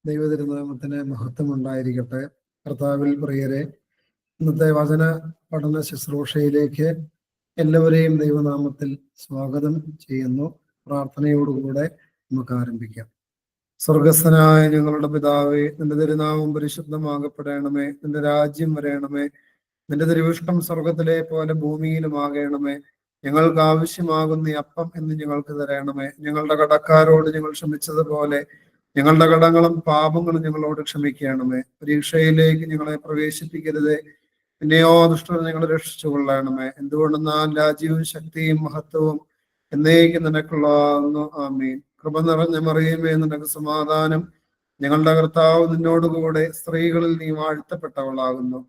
ദൈവതിരുനാമത്തിന് മഹത്വം ഉണ്ടായിരിക്കട്ടെ. കർത്താവിൽ പ്രിയരെ, ഇന്നത്തെ വചന പഠന ശുശ്രൂഷയിലേക്ക് എല്ലാവരെയും ദൈവനാമത്തിൽ സ്വാഗതം ചെയ്യുന്നു. പ്രാർത്ഥനയോടുകൂടെ നമുക്ക് ആരംഭിക്കാം. സ്വർഗസ്ഥനായ ഞങ്ങളുടെ പിതാവേ, നിന്റെ തിരുനാമം പരിശുദ്ധമാകപ്പെടണമേ. നിന്റെ രാജ്യം വരയണമേ. നിന്റെ തിരുവിഷ്ടം സ്വർഗത്തിലെ പോലെ ഭൂമിയിലുമാകണമേ. ഞങ്ങൾക്ക് ആവശ്യമാകുന്ന അപ്പം എന്ന് ഞങ്ങൾക്ക് തരണമേ. ഞങ്ങളുടെ കടക്കാരോട് ഞങ്ങൾ ക്ഷമിച്ചതുപോലെ ഞങ്ങളുടെ കടങ്ങളും പാപങ്ങളും ഞങ്ങളോട് ക്ഷമിക്കണമേ. പരീക്ഷയിലേക്ക് ഞങ്ങളെ പ്രവേശിപ്പിക്കരുതേ, പിന്നെയോ ദുഷ്ടത ഞങ്ങളെ രക്ഷിച്ചു കൊള്ളണമേ. എന്തുകൊണ്ടെന്നാൽ രാജ്യവും ശക്തിയും മഹത്വവും എന്നേക്കും നിനക്കുള്ളതാകുന്നു. ആമീൻ. കൃപ നിറഞ്ഞ മറിയമേ, നിനക്ക് സമാധാനം. ഞങ്ങളുടെ കർത്താവ് നിന്നോടുകൂടെ സ്ത്രീകളിൽ നീ വാഴ്ത്തപ്പെട്ടവളാകുന്നു.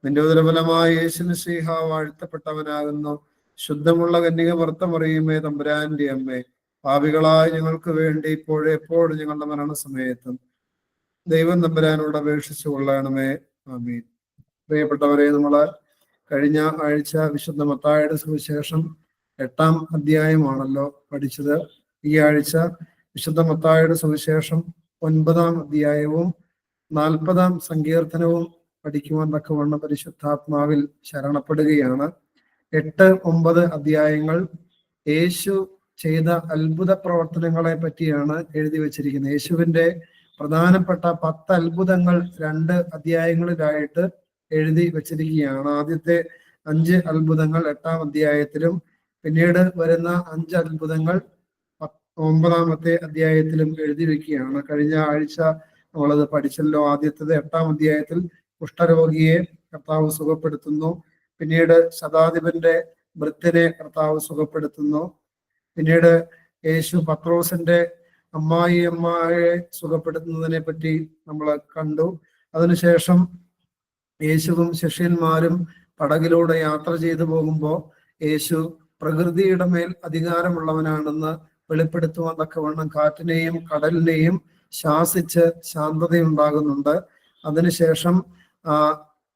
നിന്റെ ഉദരഫലമായ യേശുമിശിഹ വാഴ്ത്തപ്പെട്ടവനാകുന്നു. ശുദ്ധമുള്ള കന്യക മറിയമേ, തമ്പുരാന്റെ അമ്മേ, പാപികളായ ഞങ്ങൾക്ക് വേണ്ടി ഇപ്പോഴെപ്പോഴും ഞങ്ങളുടെ മരണസമയത്തും ദൈവം തമ്പുരാനോട് അപേക്ഷിച്ചു കൊള്ളണമേ. ആമീൻ. പ്രിയപ്പെട്ടവരെ, നമ്മള് കഴിഞ്ഞ ആഴ്ച വിശുദ്ധ മത്തായിയുടെ സുവിശേഷം 8-ാം അധ്യായമാണല്ലോ പഠിച്ചത്. ഈ ആഴ്ച വിശുദ്ധ മത്തായിയുടെ സുവിശേഷം 9-ാം അധ്യായവും 40-ാം സങ്കീർത്തനവും പഠിക്കുവാൻ തക്കവണ്ണം പരിശുദ്ധാത്മാവിൽ ശരണപ്പെടുകയാണ്. 8-9 അധ്യായങ്ങൾ യേശു ചെയ്ത അത്ഭുത പ്രവർത്തനങ്ങളെ പറ്റിയാണ് എഴുതി വച്ചിരിക്കുന്നത്. യേശുവിന്റെ പ്രധാനപ്പെട്ട 10 അത്ഭുതങ്ങൾ 2 അധ്യായങ്ങളിലായിട്ട് എഴുതി വച്ചിരിക്കുകയാണ്. ആദ്യത്തെ 5 അത്ഭുതങ്ങൾ 8-ാം അധ്യായത്തിലും പിന്നീട് വരുന്ന 5 അത്ഭുതങ്ങൾ 9-ാമത്തെ അധ്യായത്തിലും എഴുതി വെക്കുകയാണ്. കഴിഞ്ഞ ആഴ്ച നമ്മളത് പഠിച്ചല്ലോ. ആദ്യത്തേത് 8-ാം അധ്യായത്തിൽ കുഷ്ഠരോഗിയെ കർത്താവ് സുഖപ്പെടുത്തുന്നു. പിന്നീട് ശതാധിപന്റെ ഭൃത്യനെ കർത്താവ് സുഖപ്പെടുത്തുന്നു. പിന്നീട് യേശു പത്രോസിന്റെ അമ്മായിയെ സുഖപ്പെടുത്തുന്നതിനെ പറ്റി നമ്മൾ കണ്ടു. അതിനുശേഷം യേശുവും ശിഷ്യന്മാരും പടകിലൂടെ യാത്ര ചെയ്തു പോകുമ്പോൾ യേശു പ്രകൃതിയുടെ മേൽ അധികാരമുള്ളവനാണെന്ന് വെളിപ്പെടുത്തുവാൻ തക്കവണ്ണം കാറ്റിനെയും കടലിനെയും ശാസിച്ച് ശാന്തതയുണ്ടാകുന്നുണ്ട്. അതിനുശേഷം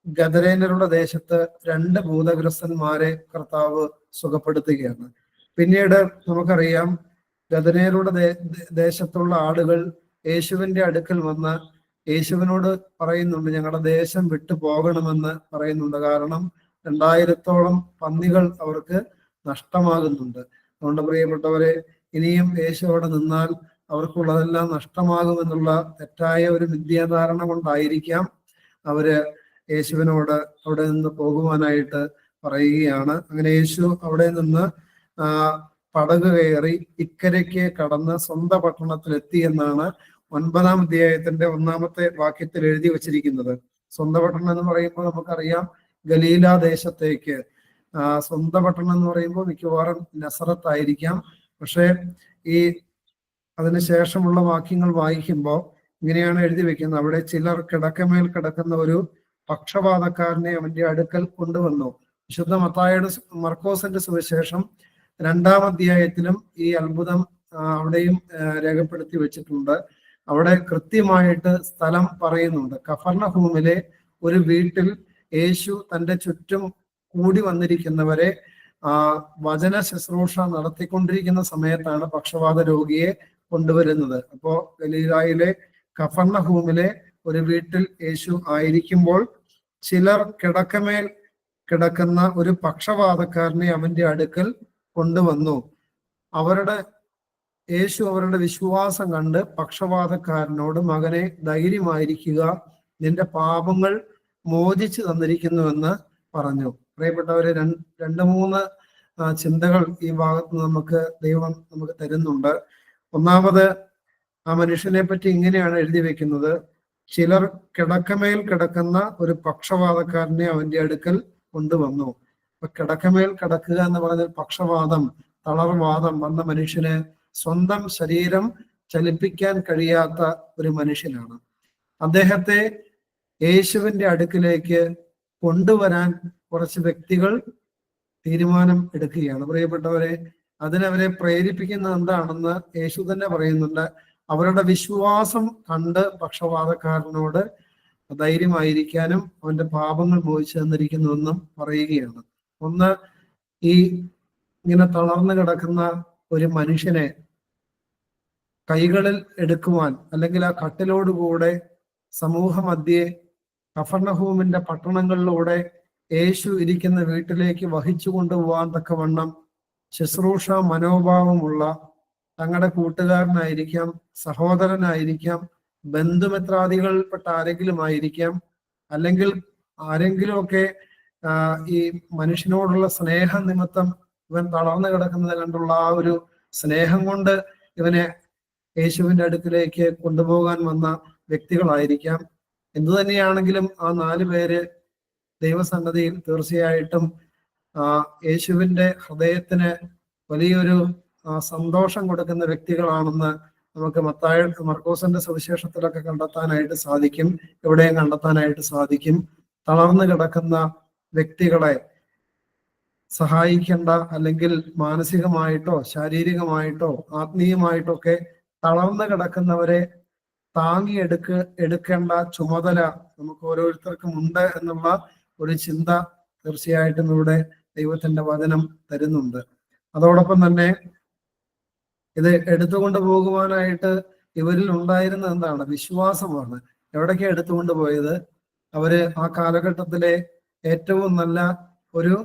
ഗദരേനരുടെ ദേശത്ത് 2 ഭൂതഗ്രസ്തന്മാരെ കർത്താവ് സുഖപ്പെടുത്തുകയാണ്. പിന്നീട് നമുക്കറിയാം, ഗദരേനരുടെ ദേശത്തുള്ള ആളുകൾ യേശുവിന്റെ അടുക്കൽ വന്ന് യേശുവിനോട് പറയുന്നുണ്ട്, ഞങ്ങളുടെ ദേശം വിട്ടു പോകണമെന്ന് പറയുന്നുണ്ട്. കാരണം 2000-ഓളം പന്നികൾ അവർക്ക് നഷ്ടമാകുന്നുണ്ട്. അതുകൊണ്ട് പ്രിയപ്പെട്ടവരെ, ഇനിയും യേശു അവിടെ നിന്നാൽ അവർക്കുള്ളതെല്ലാം നഷ്ടമാകുമെന്നുള്ള തെറ്റായ ഒരു മിഥ്യാധാരണ കൊണ്ടായിരിക്കാം അവര് യേശുവിനോട് അവിടെ നിന്ന് പോകുവാനായിട്ട് പറയുകയാണ്. അങ്ങനെ യേശു അവിടെ നിന്ന് പടക് കയറി ഇക്കരയ്ക്ക് കടന്ന് സ്വന്തം പട്ടണത്തിലെത്തി എന്നാണ് 9-ാം അധ്യായത്തിന്റെ 1-ാമത്തെ വാക്യത്തിൽ എഴുതി വച്ചിരിക്കുന്നത്. സ്വന്തം പട്ടണം എന്ന് പറയുമ്പോൾ നമുക്കറിയാം ഗലീല ദേശത്തേക്ക്. സ്വന്തം പട്ടണം എന്ന് പറയുമ്പോൾ മിക്കവാറും നസറത്തായിരിക്കാം. പക്ഷെ ഈ അതിനുശേഷമുള്ള വാക്യങ്ങൾ വായിക്കുമ്പോൾ ഇങ്ങനെയാണ് എഴുതി വെക്കുന്നത്, അവിടെ ചിലർ കിടക്കമേൽ കിടക്കുന്ന ഒരു പക്ഷപാതക്കാരനെ അവന്റെ അടുക്കൽ കൊണ്ടുവന്നു. വിശുദ്ധ മത്തായിയുടെ മർക്കോസിന്റെ സുവിശേഷം 2-ാം അധ്യായത്തിലും ഈ അത്ഭുതം അവിടെയും രേഖപ്പെടുത്തി വെച്ചിട്ടുണ്ട്. അവിടെ കൃത്യമായിട്ട് സ്ഥലം പറയുന്നുണ്ട്. കഫർന്നഹൂമിലെ ഒരു വീട്ടിൽ യേശു തന്റെ ചുറ്റും കൂടി വന്നിരിക്കുന്നവരെ വചന ശുശ്രൂഷ നടത്തിക്കൊണ്ടിരിക്കുന്ന സമയത്താണ് പക്ഷപാത രോഗിയെ കൊണ്ടുവരുന്നത്. അപ്പോ ഗലീലായിലെ കഫർന്നഹൂമിലെ ഒരു വീട്ടിൽ യേശു ആയിരിക്കുമ്പോൾ ചിലർ കിടക്കമേൽ കിടക്കുന്ന ഒരു പക്ഷപാതക്കാരനെ അവന്റെ അടുക്കൽ കൊണ്ടുവന്നു. യേശു അവരുടെ വിശ്വാസം കണ്ട് പക്ഷപാതക്കാരനോട്, മകനെ ധൈര്യമായിരിക്കുക, നിന്റെ പാപങ്ങൾ മോചിച്ചു തന്നിരിക്കുന്നുവെന്ന് പറഞ്ഞു. പ്രിയപ്പെട്ടവരെ, 2-3 ചിന്തകൾ ഈ ഭാഗത്ത് ദൈവം നമുക്ക് തരുന്നുണ്ട്. ഒന്നാമത്, ആ മനുഷ്യനെ പറ്റി ഇങ്ങനെയാണ് എഴുതി വെക്കുന്നത്, ചിലർ കിടക്കമേൽ കിടക്കുന്ന ഒരു പക്ഷപാതക്കാരനെ അവന്റെ അടുക്കൽ കൊണ്ടുവന്നു. അപ്പൊ കിടക്കമേൽ കിടക്കുക എന്ന് പറഞ്ഞാൽ പക്ഷവാതം, തളർവാദം വന്ന മനുഷ്യന് സ്വന്തം ശരീരം ചലിപ്പിക്കാൻ കഴിയാത്ത ഒരു മനുഷ്യനാണ്. അദ്ദേഹത്തെ യേശുവിന്റെ അടുക്കിലേക്ക് കൊണ്ടുവരാൻ കുറച്ച് വ്യക്തികൾ തീരുമാനം എടുക്കുകയാണ്. പ്രിയപ്പെട്ടവരെ, അതിനവരെ പ്രേരിപ്പിക്കുന്ന എന്താണെന്ന് യേശു തന്നെ പറയുന്നുണ്ട്. അവരുടെ വിശ്വാസം കണ്ട് പക്ഷപാതക്കാരനോട് ധൈര്യമായിരിക്കാനും അവന്റെ പാപങ്ങൾ മോചിച്ചു തന്നിരിക്കുന്നുവെന്നും പറയുകയാണ്. ഒന്ന്, ഈ ഇങ്ങനെ തളർന്നു കിടക്കുന്ന ഒരു മനുഷ്യനെ കൈകളിൽ എടുക്കുവാൻ, അല്ലെങ്കിൽ ആ കട്ടിലോടുകൂടെ സമൂഹ മധ്യേ കഫർനഹൂമിന്റെ പട്ടണങ്ങളിലൂടെ യേശു ഇരിക്കുന്ന വീട്ടിലേക്ക് വഹിച്ചു കൊണ്ടുപോകാൻ തക്കവണ്ണം ശുശ്രൂഷ മനോഭാവമുള്ള തങ്ങളുടെ കൂട്ടുകാരനായിരിക്കാം, സഹോദരനായിരിക്കാം, ബന്ധുമിത്രാദികൾപ്പെട്ട ആരെങ്കിലും ആയിരിക്കാം, അല്ലെങ്കിൽ ആരെങ്കിലുമൊക്കെ ഈ മനുഷ്യനോടുള്ള സ്നേഹ നിമിത്തം ഇവൻ തളർന്നു കിടക്കുന്നത് കണ്ടുള്ള ആ ഒരു സ്നേഹം കൊണ്ട് ഇവനെ യേശുവിന്റെ അടുക്കിലേക്ക് കൊണ്ടുപോകാൻ വന്ന വ്യക്തികളായിരിക്കാം. എന്തു തന്നെയാണെങ്കിലും ആ 4 പേര് ദൈവസന്നദ്ധിയിൽ തീർച്ചയായിട്ടും യേശുവിന്റെ ഹൃദയത്തിന് വലിയൊരു സന്തോഷം കൊടുക്കുന്ന വ്യക്തികളാണെന്ന് നമുക്ക് മർക്കോസിന്റെ സുവിശേഷത്തിലൊക്കെ കണ്ടെത്താനായിട്ട് സാധിക്കും, എവിടെയും കണ്ടെത്താനായിട്ട് സാധിക്കും. തളർന്നു കിടക്കുന്ന വ്യക്തികളെ സഹായിക്കേണ്ട, അല്ലെങ്കിൽ മാനസികമായിട്ടോ ശാരീരികമായിട്ടോ ആത്മീയമായിട്ടോ ഒക്കെ തളർന്നു കിടക്കുന്നവരെ എടുക്കേണ്ട ചുമതല നമുക്ക് ഓരോരുത്തർക്കും ഉണ്ട് എന്നുള്ള ഒരു ചിന്ത തീർച്ചയായിട്ടും ഇവിടെ ദൈവത്തിന്റെ വചനം തരുന്നുണ്ട്. അതോടൊപ്പം തന്നെ ഇത് എടുത്തുകൊണ്ട് പോകുവാനായിട്ട് ഇവരിൽ ഉണ്ടായിരുന്ന എന്താണ്? വിശ്വാസമാണ്. എവിടേക്കാ എടുത്തുകൊണ്ട് പോയത്? അവര് ആ കാലഘട്ടത്തിലെ ഏറ്റവും നല്ല ഒരു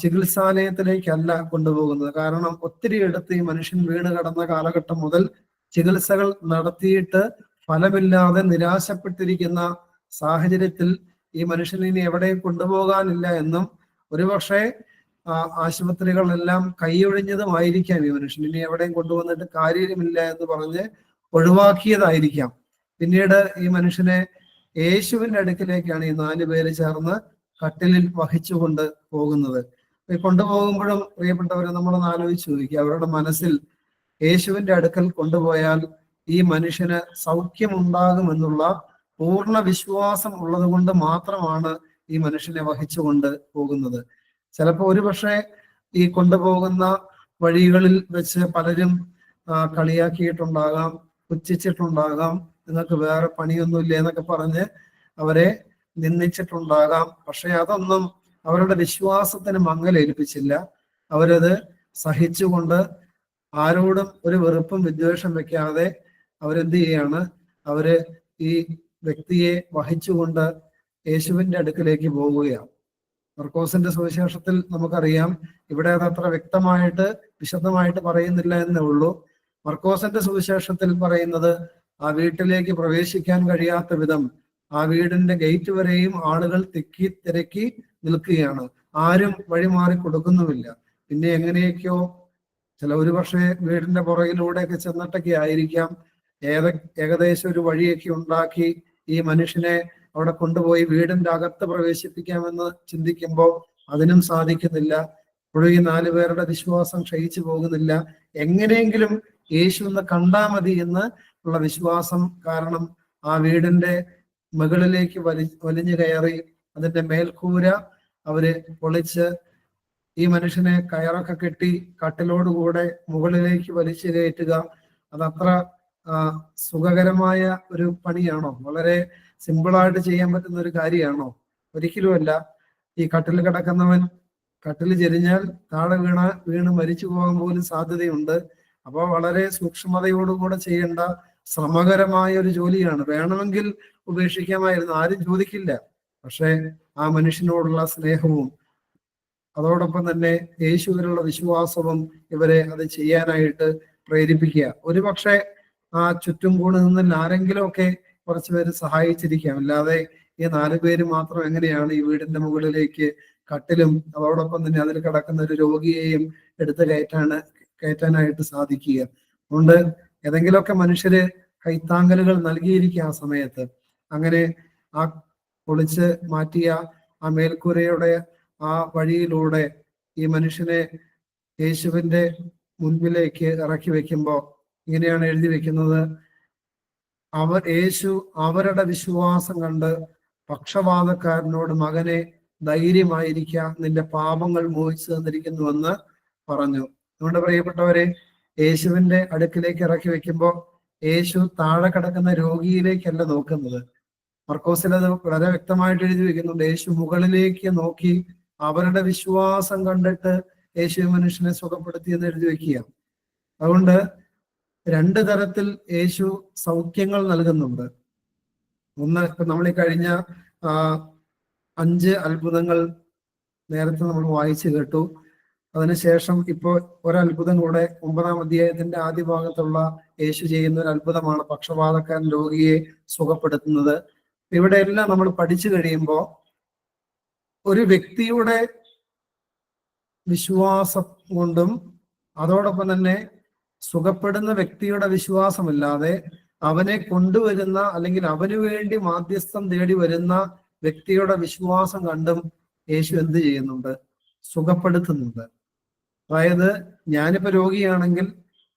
ചികിത്സാലയത്തിലേക്കല്ല കൊണ്ടുപോകുന്നത്. കാരണം ഒത്തിരി എടുത്ത് ഈ മനുഷ്യൻ വീണ് കടന്ന കാലഘട്ടം മുതൽ ചികിത്സകൾ നടത്തിയിട്ട് ഫലമില്ലാതെ നിരാശപ്പെട്ടിരിക്കുന്ന സാഹചര്യത്തിൽ ഈ മനുഷ്യനെ ഇനി എവിടെയും കൊണ്ടുപോകാനില്ല എന്നും ഒരുപക്ഷെ ആശുപത്രികളെല്ലാം കൈയൊഴിഞ്ഞതുമായിരിക്കാം, ഈ മനുഷ്യൻ ഇനി എവിടെയും കൊണ്ടുവന്നിട്ട് കാര്യമില്ല എന്ന് പറഞ്ഞ് ഒഴിവാക്കിയതായിരിക്കാം. പിന്നീട് ഈ മനുഷ്യനെ യേശുവിന്റെ അടുക്കിലേക്കാണ് ഈ 4 പേര് ചേർന്ന് കട്ടിലിൽ വഹിച്ചുകൊണ്ട് പോകുന്നത്. കൊണ്ടുപോകുമ്പോഴും പ്രിയപ്പെട്ടവരെ നമ്മളൊന്ന് ആലോചിച്ച് ചോദിക്കുക, അവരുടെ മനസ്സിൽ യേശുവിന്റെ അടുക്കൽ കൊണ്ടുപോയാൽ ഈ മനുഷ്യന് സൗഖ്യമുണ്ടാകുമെന്നുള്ള പൂർണ്ണ വിശ്വാസം ഉള്ളത് കൊണ്ട് മാത്രമാണ് ഈ മനുഷ്യനെ വഹിച്ചുകൊണ്ട് പോകുന്നത്. ചിലപ്പോൾ ഒരുപക്ഷെ ഈ കൊണ്ടുപോകുന്ന വഴികളിൽ വെച്ച് പലരും കളിയാക്കിയിട്ടുണ്ടാകാം, പുച്ഛിച്ചിട്ടുണ്ടാകാം, നിങ്ങൾക്ക് വേറെ പണിയൊന്നുമില്ല എന്നൊക്കെ പറഞ്ഞ് അവരെ നിന്ദിച്ചിട്ടുണ്ടാകാം. പക്ഷെ അതൊന്നും അവരുടെ വിശ്വാസത്തിന് മങ്ങലേൽപ്പിച്ചില്ല. അവരത് സഹിച്ചുകൊണ്ട് ആരോടും ഒരു വെറുപ്പും വിദ്വേഷം വെക്കാതെ അവരെന്ത് ചെയ്യാണ്? അവര് ഈ വ്യക്തിയെ വഹിച്ചുകൊണ്ട് യേശുവിന്റെ അടുക്കിലേക്ക് പോവുകയാണ്. മർക്കോസിന്റെ സുവിശേഷത്തിൽ നമുക്കറിയാം, ഇവിടെ അത് അത്ര വ്യക്തമായിട്ട് വിശദമായിട്ട് പറയുന്നില്ല എന്നേ ഉള്ളൂ. മർക്കോസിന്റെ സുവിശേഷത്തിൽ പറയുന്നത് ആ വീട്ടിലേക്ക് പ്രവേശിക്കാൻ കഴിയാത്ത വിധം ആ വീടിന്റെ ഗേറ്റ് വരെയും ആളുകൾ തിരക്കി നിൽക്കുകയാണ്. ആരും വഴിമാറി കൊടുക്കുന്നുമില്ല. പിന്നെ എങ്ങനെയൊക്കെയോ ഒരു പക്ഷേ വീടിന്റെ പുറകിലൂടെയൊക്കെ ചെന്നിട്ടൊക്കെ ആയിരിക്കാം ഏകദേശം ഒരു വഴിയൊക്കെ ഉണ്ടാക്കി ഈ മനുഷ്യനെ അവിടെ കൊണ്ടുപോയി വീടിന്റെ അകത്ത് പ്രവേശിപ്പിക്കാമെന്ന് ചിന്തിക്കുമ്പോൾ അതിനും സാധിക്കുന്നില്ല. ഇപ്പോഴും ഈ 4 പേരുടെ വിശ്വാസം ക്ഷയിച്ചു പോകുന്നില്ല. എങ്ങനെയെങ്കിലും യേശു എന്ന് കണ്ടാ മതി എന്ന് ഉള്ള വിശ്വാസം കാരണം ആ വീടിന്റെ മുകളിലേക്ക് വലിഞ്ഞു കയറി അതിന്റെ മേൽക്കൂര അവര് പൊളിച്ച് ഈ മനുഷ്യനെ കയറൊക്കെ കെട്ടി കട്ടിലോടുകൂടെ മുകളിലേക്ക് വലിച്ചു കയറ്റുക. അതത്ര സുഖകരമായ ഒരു പണിയാണോ? വളരെ സിമ്പിളായിട്ട് ചെയ്യാൻ പറ്റുന്ന ഒരു കാര്യമാണോ? ഒരിക്കലുമല്ല. ഈ കട്ടിൽ കിടക്കുന്നവൻ കട്ടിൽ ചെരിഞ്ഞാൽ താഴെ വീണ് മരിച്ചു പോകാൻ പോലും സാധ്യതയുണ്ട്. അപ്പോൾ വളരെ സൂക്ഷ്മതയോടുകൂടെ ചെയ്യേണ്ട ശ്രമകരമായ ഒരു ജോലിയാണ്. വേണമെങ്കിൽ ഉപേക്ഷിക്കാമായിരുന്നു, ആരും ചോദിക്കില്ല. പക്ഷെ ആ മനുഷ്യനോടുള്ള സ്നേഹവും അതോടൊപ്പം തന്നെ യേശുവിനുള്ള വിശ്വാസവും ഇവരെ അത് ചെയ്യാനായിട്ട് പ്രേരിപ്പിക്കുക. ഒരുപക്ഷെ ആ ചുറ്റും കൂടി നിന്നിൽ ആരെങ്കിലും ഒക്കെ കുറച്ച് പേര് സഹായിച്ചിരിക്കാം. അല്ലാതെ ഈ 4 പേര് മാത്രം എങ്ങനെയാണ് ഈ വീടിന്റെ മുകളിലേക്ക് കട്ടിലും അതോടൊപ്പം തന്നെ അതിൽ കിടക്കുന്ന ഒരു രോഗിയെയും എടുത്ത് കയറ്റാനായിട്ട് സാധിക്കുക? അതുകൊണ്ട് ഏതെങ്കിലുമൊക്കെ മനുഷ്യര് കൈത്താങ്കലുകൾ നൽകിയിരിക്കുക ആ സമയത്ത്. അങ്ങനെ ആ പൊളിച്ച് മാറ്റിയ ആ മേൽക്കൂരയുടെ ആ വഴിയിലൂടെ ഈ മനുഷ്യനെ യേശുവിന്റെ മുൻപിലേക്ക് ഇറക്കി വെക്കുമ്പോൾ ഇങ്ങനെയാണ് എഴുതി വെക്കുന്നത്: യേശു അവരുടെ വിശ്വാസം കണ്ട് പക്ഷപാതക്കാരനോട്, മകനെ ധൈര്യമായിരിക്കുക, നിന്റെ പാപങ്ങൾ മോചിച്ചു തന്നിരിക്കുന്നുവെന്ന് പറഞ്ഞു. അതുകൊണ്ട് പ്രിയപ്പെട്ടവരെ, യേശുവിന്റെ അടുക്കിലേക്ക് ഇറക്കി വെക്കുമ്പോൾ യേശു താഴെ കിടക്കുന്ന രോഗിയിലേക്കല്ല നോക്കുന്നത്. മർക്കോസിൽ അത് വളരെ വ്യക്തമായിട്ട് എഴുതി വെക്കുന്നുണ്ട്. യേശു മുകളിലേക്ക് നോക്കി അവരുടെ വിശ്വാസം കണ്ടിട്ട് യേശു മനുഷ്യനെ സുഖപ്പെടുത്തി എന്ന് എഴുതി വെക്കുക. അതുകൊണ്ട് രണ്ട് തരത്തിൽ യേശു സൗഖ്യങ്ങൾ നൽകുന്നുണ്ട്. ഒന്ന്, ഇപ്പൊ നമ്മൾ ഈ കഴിഞ്ഞ 5 അത്ഭുതങ്ങൾ നേരത്തെ നമ്മൾ വായിച്ചു കേട്ടു. അതിനുശേഷം ഇപ്പോൾ ഒരത്ഭുതം കൂടെ 9-ാം അധ്യായത്തിന്റെ ആദ്യ ഭാഗത്തുള്ള യേശു ചെയ്യുന്ന ഒരു അത്ഭുതമാണ് പക്ഷപാതക്കാരൻ രോഗിയെ സുഖപ്പെടുത്തുന്നത്. ഇവിടെ എല്ലാം നമ്മൾ പഠിച്ചു കഴിയുമ്പോൾ ഒരു വ്യക്തിയുടെ വിശ്വാസം കൊണ്ടും അതോടൊപ്പം തന്നെ സുഖപ്പെടുന്ന വ്യക്തിയുടെ വിശ്വാസമില്ലാതെ അവനെ കൊണ്ടുവരുന്ന അല്ലെങ്കിൽ അവന് വേണ്ടി മാധ്യസ്ഥം തേടി വരുന്ന വ്യക്തിയുടെ വിശ്വാസം കണ്ടും യേശു എന്ത് ചെയ്യുന്നുണ്ട്? സുഖപ്പെടുത്തുന്നുണ്ട്. അതായത് ഞാനിപ്പോ രോഗിയാണെങ്കിൽ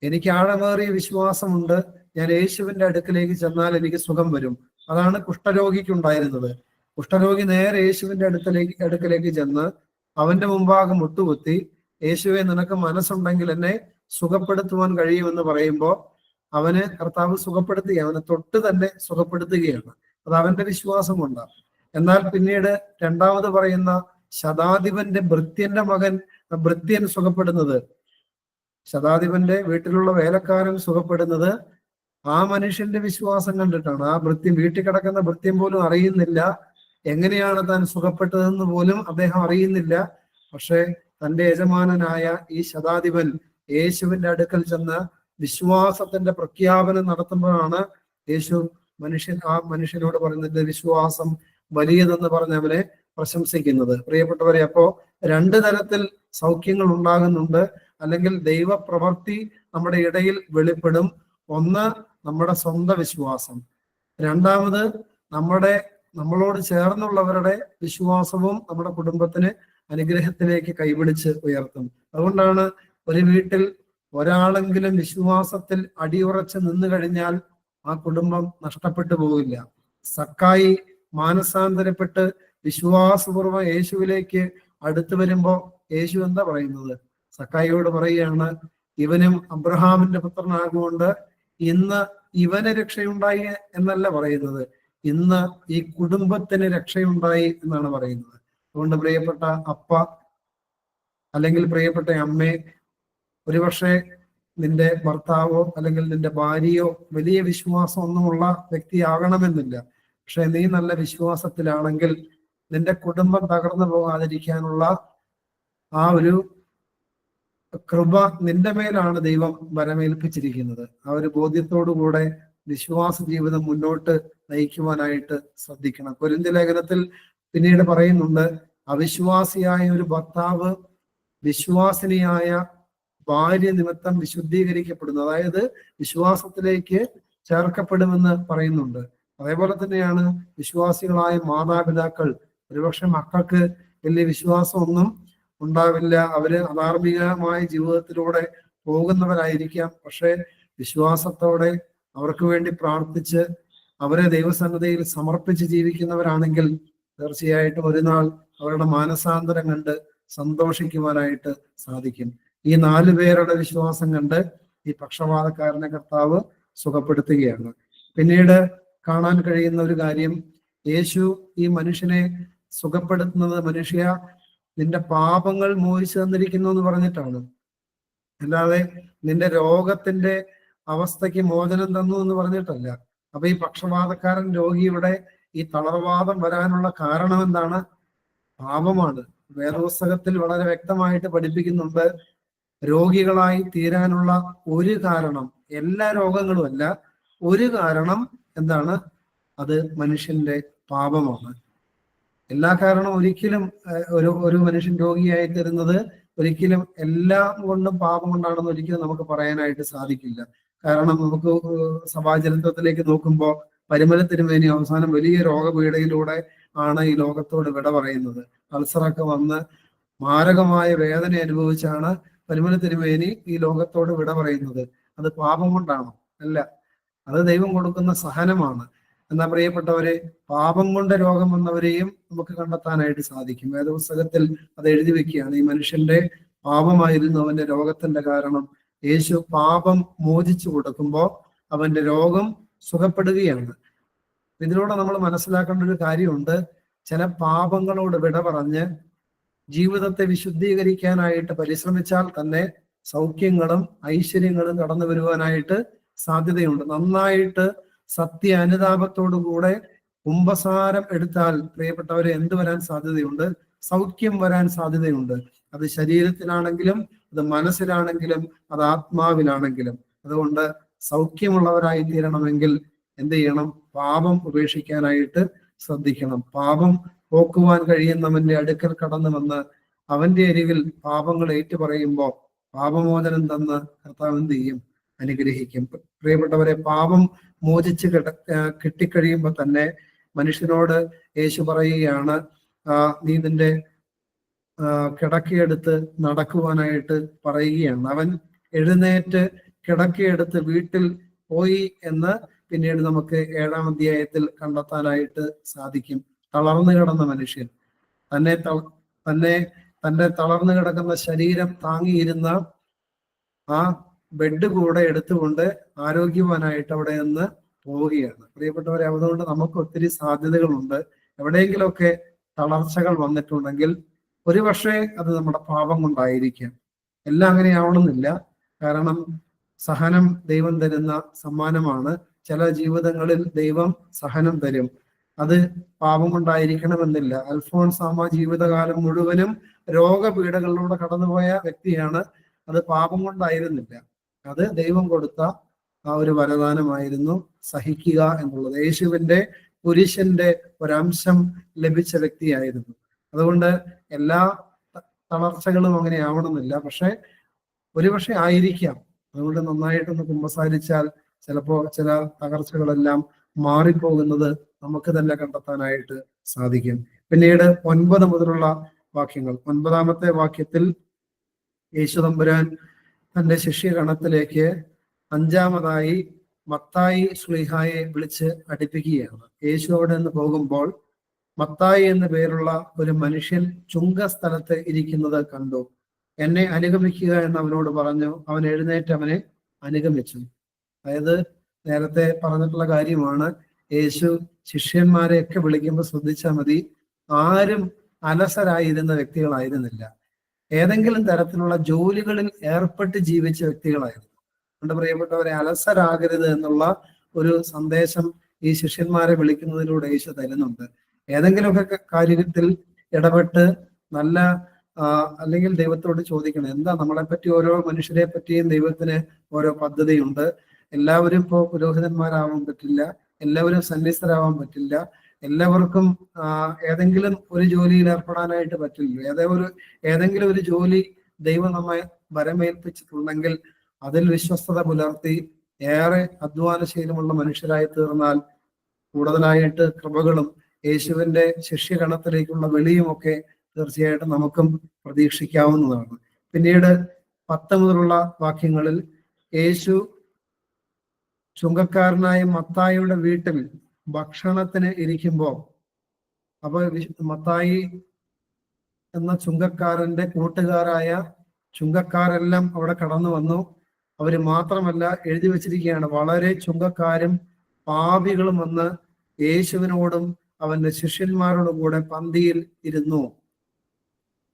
എനിക്ക് ആഴമേറിയ വിശ്വാസമുണ്ട്, ഞാൻ യേശുവിന്റെ അടുക്കിലേക്ക് ചെന്നാൽ എനിക്ക് സുഖം വരും. അതാണ് കുഷ്ഠരോഗിക്ക് ഉണ്ടായിരുന്നത്. കുഷ്ഠരോഗി നേരെ യേശുവിന്റെ അടുക്കലേക്ക് ചെന്ന് അവന്റെ മുമ്പാകെ മുട്ടുകുത്തി, യേശുവെ നിനക്ക് മനസ്സുണ്ടെങ്കിൽ എന്നെ സുഖപ്പെടുത്തുവാൻ കഴിയുമെന്ന് പറയുമ്പോൾ അവന് കർത്താവ് സുഖപ്പെടുത്തുക, അവനെ തൊട്ട് തന്നെ സുഖപ്പെടുത്തുകയാണ്. അത് അവന്റെ വിശ്വാസം കൊണ്ടാണ്. എന്നാൽ പിന്നീട് രണ്ടാമത് പറയുന്ന ശതാധിപന്റെ ഭൃത്യന്റെ മകൻ ഭൃത്യൻ സുഖപ്പെടുന്നത്, ശതാധിപന്റെ വീട്ടിലുള്ള വേലക്കാരൻ സുഖപ്പെടുന്നത് ആ മനുഷ്യന്റെ വിശ്വാസം കണ്ടിട്ടാണ്. ആ ഭൃത്യൻ, വീട്ടിൽ കിടക്കുന്ന ഭൃത്യൻ പോലും അറിയുന്നില്ല എങ്ങനെയാണ് താൻ സുഖപ്പെട്ടതെന്ന് പോലും അദ്ദേഹം അറിയുന്നില്ല. പക്ഷെ തന്റെ യജമാനനായ ഈ ശതാധിപൻ യേശുവിന്റെ അടുക്കൽ ചെന്ന് വിശ്വാസത്തിന്റെ പ്രഖ്യാപനം നടത്തുമ്പോഴാണ് യേശു ആ മനുഷ്യനോട് പറയുന്നത് വിശ്വാസം വലിയതെന്ന് പറഞ്ഞ് അവനെ പ്രശംസിക്കുന്നത്. പ്രിയപ്പെട്ടവരെ, അപ്പോ 2 തരത്തിൽ സൗഖ്യങ്ങൾ ഉണ്ടാകുന്നുണ്ട്, അല്ലെങ്കിൽ ദൈവപ്രവൃത്തി നമ്മുടെ ഇടയിൽ വെളിപ്പെടും. ഒന്ന്, നമ്മുടെ സ്വന്തം വിശ്വാസം. രണ്ടാമത്, നമ്മളോട് ചേർന്നുള്ളവരുടെ വിശ്വാസവും നമ്മുടെ കുടുംബത്തിന് അനുഗ്രഹത്തിലേക്ക് കൈപിടിച്ച് ഉയർത്തും. അതുകൊണ്ടാണ് ഒരു വീട്ടിൽ ഒരാളെങ്കിലും വിശ്വാസത്തിൽ അടിയുറച്ച് നിന്നു കഴിഞ്ഞാൽ ആ കുടുംബം നഷ്ടപ്പെട്ടു പോകില്ല. സക്കായി മാനസാന്തരപ്പെട്ട് വിശ്വാസപൂർവ്വം യേശുവിലേക്ക് അടുത്തു വരുമ്പോ യേശു എന്താ പറയുന്നത്? സക്കായിയോട് പറയുകയാണ്, ഇവനും അബ്രഹാമിന്റെ പുത്രനാകുകൊണ്ട് ഇന്ന് ഇവന് രക്ഷയുണ്ടായി എന്നല്ല പറയുന്നത്, ഇന്ന് ഈ കുടുംബത്തിന് രക്ഷയുണ്ടായി എന്നാണ് പറയുന്നത്. അതുകൊണ്ട് പ്രിയപ്പെട്ട അപ്പ അല്ലെങ്കിൽ പ്രിയപ്പെട്ട അമ്മേ, ഒരുപക്ഷെ നിന്റെ ഭർത്താവോ അല്ലെങ്കിൽ നിന്റെ ഭാര്യയോ വലിയ വിശ്വാസം ഒന്നുമുള്ള വ്യക്തിയാകണമെന്നില്ല. പക്ഷെ നീ നല്ല വിശ്വാസത്തിലാണെങ്കിൽ നിന്റെ കുടുംബം തകർന്നു പോകാതിരിക്കാനുള്ള ആ ഒരു കൃപ നിന്റെ മേലാണ് ദൈവം വരമേൽപ്പിച്ചിരിക്കുന്നത്. ആ ഒരു ബോധ്യത്തോടുകൂടെ വിശ്വാസ ജീവിതം മുന്നോട്ട് നയിക്കുവാനായിട്ട് ശ്രദ്ധിക്കണം. കൊരിന്ത്യ ലേഖനത്തിൽ പിന്നീട് പറയുന്നുണ്ട്, അവിശ്വാസിയായ ഒരു ഭർത്താവ് വിശ്വാസിനിയായ ഭാര്യ നിമിത്തം വിശുദ്ധീകരിക്കപ്പെടുന്നു, അതായത് വിശ്വാസത്തിലേക്ക് ചേർക്കപ്പെടുമെന്ന് പറയുന്നുണ്ട്. അതേപോലെ തന്നെയാണ് വിശ്വാസികളായ മാതാപിതാക്കൾ. ഒരുപക്ഷെ മക്കൾക്ക് വലിയ വിശ്വാസമൊന്നും ഉണ്ടാവില്ല, അവര് അധാർമികമായ ജീവിതത്തിലൂടെ പോകുന്നവരായിരിക്കാം. പക്ഷെ വിശ്വാസത്തോടെ അവർക്ക് വേണ്ടി പ്രാർത്ഥിച്ച് അവരെ ദൈവസന്നിധിയിൽ സമർപ്പിച്ച് ജീവിക്കുന്നവരാണെങ്കിൽ തീർച്ചയായിട്ടും ഒരു നാൾ അവരുടെ മാനസാന്തരം കണ്ട് സന്തോഷിക്കുവാനായിട്ട് സാധിക്കും. ഈ 4 പേരുടെ വിശ്വാസം കണ്ട് ഈ പക്ഷപാതക്കാരനെ കർത്താവ് സുഖപ്പെടുത്തുകയാണ്. പിന്നീട് കാണാൻ കഴിയുന്ന ഒരു കാര്യം, യേശു ഈ മനുഷ്യനെ സുഖപ്പെടുത്തുന്നത് മനുഷ്യ നിന്റെ പാപങ്ങൾ മോചിച്ചു തന്നിരിക്കുന്നു എന്ന് പറഞ്ഞിട്ടാണ്. അല്ലാതെ നിന്റെ രോഗത്തിന്റെ അവസ്ഥയ്ക്ക് മോചനം തന്നു എന്ന് പറഞ്ഞിട്ടല്ല. അപ്പൊ ഈ പക്ഷപാതക്കാരൻ രോഗിയുടെ ഈ തളർവാദം വരാനുള്ള കാരണം എന്താണ്? പാപമാണ്. വേദപുസ്തകത്തിൽ വളരെ വ്യക്തമായിട്ട് പഠിപ്പിക്കുന്നുണ്ട്, രോഗികളായി തീരാനുള്ള ഒരു കാരണം, എല്ലാ രോഗങ്ങളും അല്ല, ഒരു കാരണം എന്താണ്? അത് മനുഷ്യന്റെ പാപമാണ്. എല്ലാ കാരണവും ഒരിക്കലും ഒരു മനുഷ്യൻ രോഗിയായി തരുന്നത് ഒരിക്കലും എല്ലാം കൊണ്ടും പാപം കൊണ്ടാണെന്ന് ഒരിക്കലും നമുക്ക് പറയാനായിട്ട് സാധിക്കില്ല. കാരണം നമുക്ക് സഭാചരിത്രത്തിലേക്ക് നോക്കുമ്പോൾ പരിമല തിരുമേനി അവസാനം വലിയ രോഗപീഠയിലൂടെ ആണ് ഈ ലോകത്തോട് വിട പറയുന്നത്. അൾസറൊക്കെ വന്ന് മാരകമായ വേദന അനുഭവിച്ചാണ് പരിമല തിരുമേനി ഈ ലോകത്തോട് വിട പറയുന്നത്. അത് പാപം കൊണ്ടാണോ? അല്ല, അത് ദൈവം കൊടുക്കുന്ന സഹനമാണ്. എന്നാ പ്രിയപ്പെട്ടവരെ, പാപം കൊണ്ട് രോഗം വന്നവരെയും നമുക്ക് കണ്ടെത്താനായിട്ട് സാധിക്കും. വേദപുസ്തകത്തിൽ അത് എഴുതി വെക്കുകയാണ്, ഈ മനുഷ്യന്റെ പാപമായിരുന്നു അവന്റെ രോഗത്തിന്റെ കാരണം. യേശു പാപം മോചിച്ചു കൊടുക്കുമ്പോൾ അവന്റെ രോഗം സുഖപ്പെടുകയാണ്. ഇതിലൂടെ നമ്മൾ മനസ്സിലാക്കേണ്ട ഒരു കാര്യമുണ്ട്, ചില പാപങ്ങളോട് വിട പറഞ്ഞ് ജീവിതത്തെ വിശുദ്ധീകരിക്കാനായിട്ട് പരിശ്രമിച്ചാൽ തന്നെ സൗഖ്യങ്ങളും ഐശ്വര്യങ്ങളും കടന്നു വരുവാനായിട്ട് സാധ്യതയുണ്ട്. നന്നായിട്ട് സത്യ അനുതാപത്തോടു കൂടെ കുംഭസാരം എടുത്താൽ പ്രിയപ്പെട്ടവരെ എന്ത് വരാൻ സാധ്യതയുണ്ട്? സൗഖ്യം വരാൻ സാധ്യതയുണ്ട്. അത് ശരീരത്തിലാണെങ്കിലും, അത് മനസ്സിലാണെങ്കിലും, അത് ആത്മാവിലാണെങ്കിലും. അതുകൊണ്ട് സൗഖ്യമുള്ളവരായി തീരണമെങ്കിൽ എന്ത് ചെയ്യണം? പാപം ഉപേക്ഷിക്കാനായിട്ട് ശ്രദ്ധിക്കണം. പാപം പോക്കുവാൻ കഴിയുന്നവന്റെ അടുക്കൽ കടന്നു വന്ന് അവന്റെ അരികിൽ പാപങ്ങൾ ഏറ്റുപറയുമ്പോൾ പാപമോചനം തന്ന് കർത്താവ് എന്ത് ചെയ്യും? അനുഗ്രഹിക്കും. പ്രിയപ്പെട്ടവരെ, പാപം മോചിച്ച് കിട്ടിക്കഴിയുമ്പോൾ തന്നെ മനുഷ്യനോട് യേശു പറയുകയാണ്, നീ നിന്റെ കിടക്കയെടുത്ത് നടക്കുവാനായിട്ട് പറയുകയാണ്. അവൻ എഴുന്നേറ്റ് കിടക്കയെടുത്ത് വീട്ടിൽ പോയി എന്ന് പിന്നീട് നമുക്ക് 7-ാം അധ്യായത്തിൽ കണ്ടെത്താനായിട്ട് സാധിക്കും. തളർന്നു കിടന്ന മനുഷ്യൻ തന്റെ തളർന്നു കിടക്കുന്ന ശരീരം താങ്ങിയിരുന്ന ആ ബെഡ് കൂടെ എടുത്തുകൊണ്ട് ആരോഗ്യവാനായിട്ട് അവിടെ നിന്ന് പോവുകയാണ്. പ്രിയപ്പെട്ടവരെ, അതുകൊണ്ട് നമുക്ക് ഒത്തിരി സാധ്യതകളുണ്ട്. എവിടെയെങ്കിലുമൊക്കെ തളർച്ചകൾ വന്നിട്ടുണ്ടെങ്കിൽ ഒരുപക്ഷെ അത് നമ്മുടെ പാപം കൊണ്ടായിരിക്കാം. എല്ലാം അങ്ങനെ ആവണമെന്നില്ല. കാരണം സഹനം ദൈവം തരുന്ന സമ്മാനമാണ്. ചില ജീവിതങ്ങളിൽ ദൈവം സഹനം തരും. അത് പാപം കൊണ്ടായിരിക്കണമെന്നില്ല. അൽഫോൻസാമ ജീവിതകാലം മുഴുവനും രോഗപീഠകളിലൂടെ കടന്നുപോയ വ്യക്തിയാണ്. അത് പാപം കൊണ്ടായിരുന്നില്ല. അത് ദൈവം കൊടുത്ത ആ ഒരു വരദാനമായിരുന്നു സഹിക്കുക എന്നുള്ളത്. യേശുവിന്റെ പുരുഷന്റെ ഒരംശം ലഭിച്ച വ്യക്തിയായിരുന്നു. അതുകൊണ്ട് എല്ലാ തളർച്ചകളും അങ്ങനെ ആവണമെന്നില്ല. പക്ഷെ ഒരുപക്ഷെ ആയിരിക്കാം. അതുകൊണ്ട് നന്നായിട്ടൊന്ന് കുമ്പസാരിച്ചാൽ ചിലപ്പോ ചില തകർച്ചകളെല്ലാം മാറിപ്പോകുന്നത് നമുക്ക് തന്നെ കണ്ടെത്താനായിട്ട് സാധിക്കും. പിന്നീട് 9 മുതലുള്ള വാക്യങ്ങൾ. 9-ാമത്തെ വാക്യത്തിൽ യേശു തമ്പുരാൻ തന്റെ ശിഷ്യഗണത്തിലേക്ക് 5-ാമതായി മത്തായി ശ്ലീഹായെ വിളിച്ച് അടുപ്പിക്കുകയാണ്. യേശു അവിടെ നിന്ന് പോകുമ്പോൾ മത്തായി എന്നു പേരുള്ള ഒരു മനുഷ്യൻ ചുങ്കസ്ഥലത്ത് ഇരിക്കുന്നത് കണ്ടു. എന്നെ അനുഗമിക്കുക എന്ന് അവനോട് പറഞ്ഞു. അവൻ എഴുന്നേറ്റ് അവനെ അനുഗമിച്ചു. അതായത് നേരത്തെ പറഞ്ഞിട്ടുള്ള കാര്യമാണ്. യേശു ശിഷ്യന്മാരെയൊക്കെ വിളിക്കുമ്പോൾ ശ്രദ്ധിച്ചാൽ മതി, ആരും അലസരായിരുന്ന വ്യക്തികളായിരുന്നില്ല. ഏതെങ്കിലും തരത്തിലുള്ള ജോലികളിൽ ഏർപ്പെട്ട് ജീവിച്ച വ്യക്തികളായിരുന്നു. അതുകൊണ്ട് പ്രിയപ്പെട്ടവരെ, അലസരാകരുത് എന്നുള്ള ഒരു സന്ദേശം ഈ ശിഷ്യന്മാരെ വിളിക്കുന്നതിലൂടെ യേശു തരുന്നുണ്ട്. ഏതെങ്കിലുമൊക്കെ കാര്യത്തിൽ ഇടപെട്ട് നല്ല അല്ലെങ്കിൽ ദൈവത്തോട് ചോദിക്കണം. എന്താ നമ്മളെ പറ്റി, ഓരോ മനുഷ്യരെ പറ്റിയും ദൈവത്തിന് ഓരോ പദ്ധതിയുണ്ട്. എല്ലാവരും ഇപ്പോൾ പുരോഹിതന്മാരാവാൻ പറ്റില്ല, എല്ലാവരും സന്യസ്തരാവാൻ പറ്റില്ല, എല്ലാവർക്കും ഏതെങ്കിലും ഒരു ജോലിയിൽ ഏർപ്പെടാനായിട്ട് പറ്റില്ല. ഏതെങ്കിലും ഒരു ജോലി ദൈവം നമ്മെ വരമേൽപ്പിച്ചിട്ടുണ്ടെങ്കിൽ അതിൽ വിശ്വസ്തത പുലർത്തി ഏറെ അധ്വാനശീലമുള്ള മനുഷ്യരായി തീർന്നാൽ കൂടുതലായിട്ട് കൃപകളും യേശുവിന്റെ ശിഷ്യഗണത്തിലേക്കുള്ള വെളിയുമൊക്കെ തീർച്ചയായിട്ടും നമുക്കും പ്രതീക്ഷിക്കാവുന്നതാണ്. പിന്നീട് 10 മുതലുള്ള വാക്യങ്ങളിൽ യേശു ചുങ്കക്കാരനായ മത്തായിയുടെ വീട്ടിൽ ഭക്ഷണത്തിന് ഇരിക്കുമ്പോൾ, അപ്പൊ മത്തായി എന്ന ചുങ്കക്കാരന്റെ കൂട്ടുകാരായ ചുങ്കക്കാരെല്ലാം അവിടെ കടന്നു വന്നു. അവര് മാത്രമല്ല, എഴുതി വച്ചിരിക്കുകയാണ്, വളരെ ചുങ്കക്കാരും പാപികളും വന്ന് യേശുവിനോടും അവന്റെ ശിഷ്യന്മാരോടും കൂടെ പന്തിയിൽ ഇരുന്നു.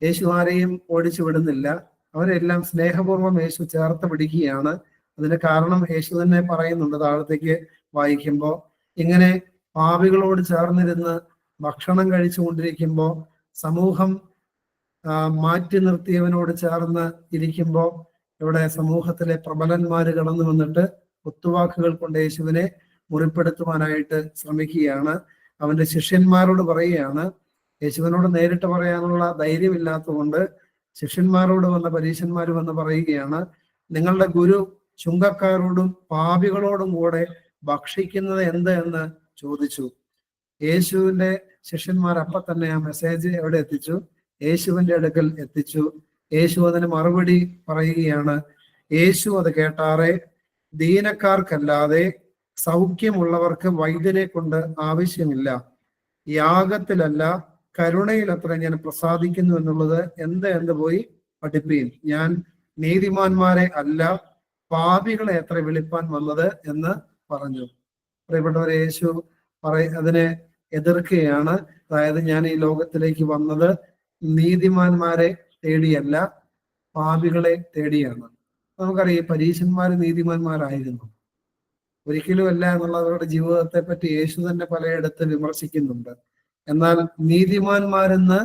യേശു ആരെയും ഓടിച്ചു വിടുന്നില്ല. അവരെല്ലാം സ്നേഹപൂർവ്വം യേശു ചേർത്ത് പിടിക്കുകയാണ്. അതിന് കാരണം യേശു തന്നെ പറയുന്നുണ്ട്. താഴത്തേക്ക് വായിക്കുമ്പോൾ, ഇങ്ങനെ പാപികളോട് ചേർന്നിരുന്ന് ഭക്ഷണം കഴിച്ചുകൊണ്ടിരിക്കുമ്പോൾ, സമൂഹം മാറ്റി നിർത്തിയവനോട് ചേർന്ന് ഇരിക്കുമ്പോൾ, ഇവിടെ സമൂഹത്തിലെ പ്രബലന്മാര് കടന്നു വന്നിട്ട് കുത്തുവാക്കുകൾ കൊണ്ട് യേശുവിനെ മുറിപ്പെടുത്തുവാനായിട്ട് ശ്രമിക്കുകയാണ്. അവന്റെ ശിഷ്യന്മാരോട് പറയുകയാണ്. യേശുവിനോട് നേരിട്ട് പറയാനുള്ള ധൈര്യമില്ലാത്തതുകൊണ്ട് ശിഷ്യന്മാരോട് വന്ന പരീശന്മാർ വന്ന് പറയുകയാണ്, നിങ്ങളുടെ ഗുരു ചുങ്കക്കാരോടും പാപികളോടും കൂടെ ഭക്ഷിക്കുന്നത് എന്ത് എന്ന് ചോദിച്ചു. യേശുവിന്റെ ശിഷ്യന്മാർ അപ്പൊ തന്നെ ആ മെസ്സേജ് എവിടെ എത്തിച്ചു? യേശുവിന്റെ അടുക്കൽ എത്തിച്ചു. യേശു അതിന് മറുപടി പറയുകയാണ്. യേശു അത് കേട്ടാറെ, ദീനക്കാർക്കല്ലാതെ സൗഖ്യമുള്ളവർക്ക് വൈദ്യനെ കൊണ്ട് ആവശ്യമില്ല, യാഗത്തിലല്ല കരുണയിലത്ര ഞാൻ പ്രസാദിക്കുന്നു എന്നുള്ളത് എന്ന് പോയി പഠിപ്പീൻ. ഞാൻ നീതിമാന്മാരെ അല്ല പാപികളെ എത്ര വിളിപ്പാൻ വന്നത് എന്ന് പറഞ്ഞു. പ്രിയപ്പെട്ടവരെ, യേശു അതിനെ എതിർക്കുകയാണ്. അതായത്, ഞാൻ ഈ ലോകത്തിലേക്ക് വന്നത് നീതിമാന്മാരെ തേടിയല്ല, പാപികളെ തേടിയാണ്. നമുക്കറിയാം പരീശന്മാർ നീതിമാന്മാരായിരുന്നു, ഒരിക്കലും അല്ല എന്നുള്ളവരുടെ ജീവിതത്തെ പറ്റി യേശു തന്നെ പലയിടത്ത് വിമർശിക്കുന്നുണ്ട്. എന്നാൽ നീതിമാന്മാരെന്ന്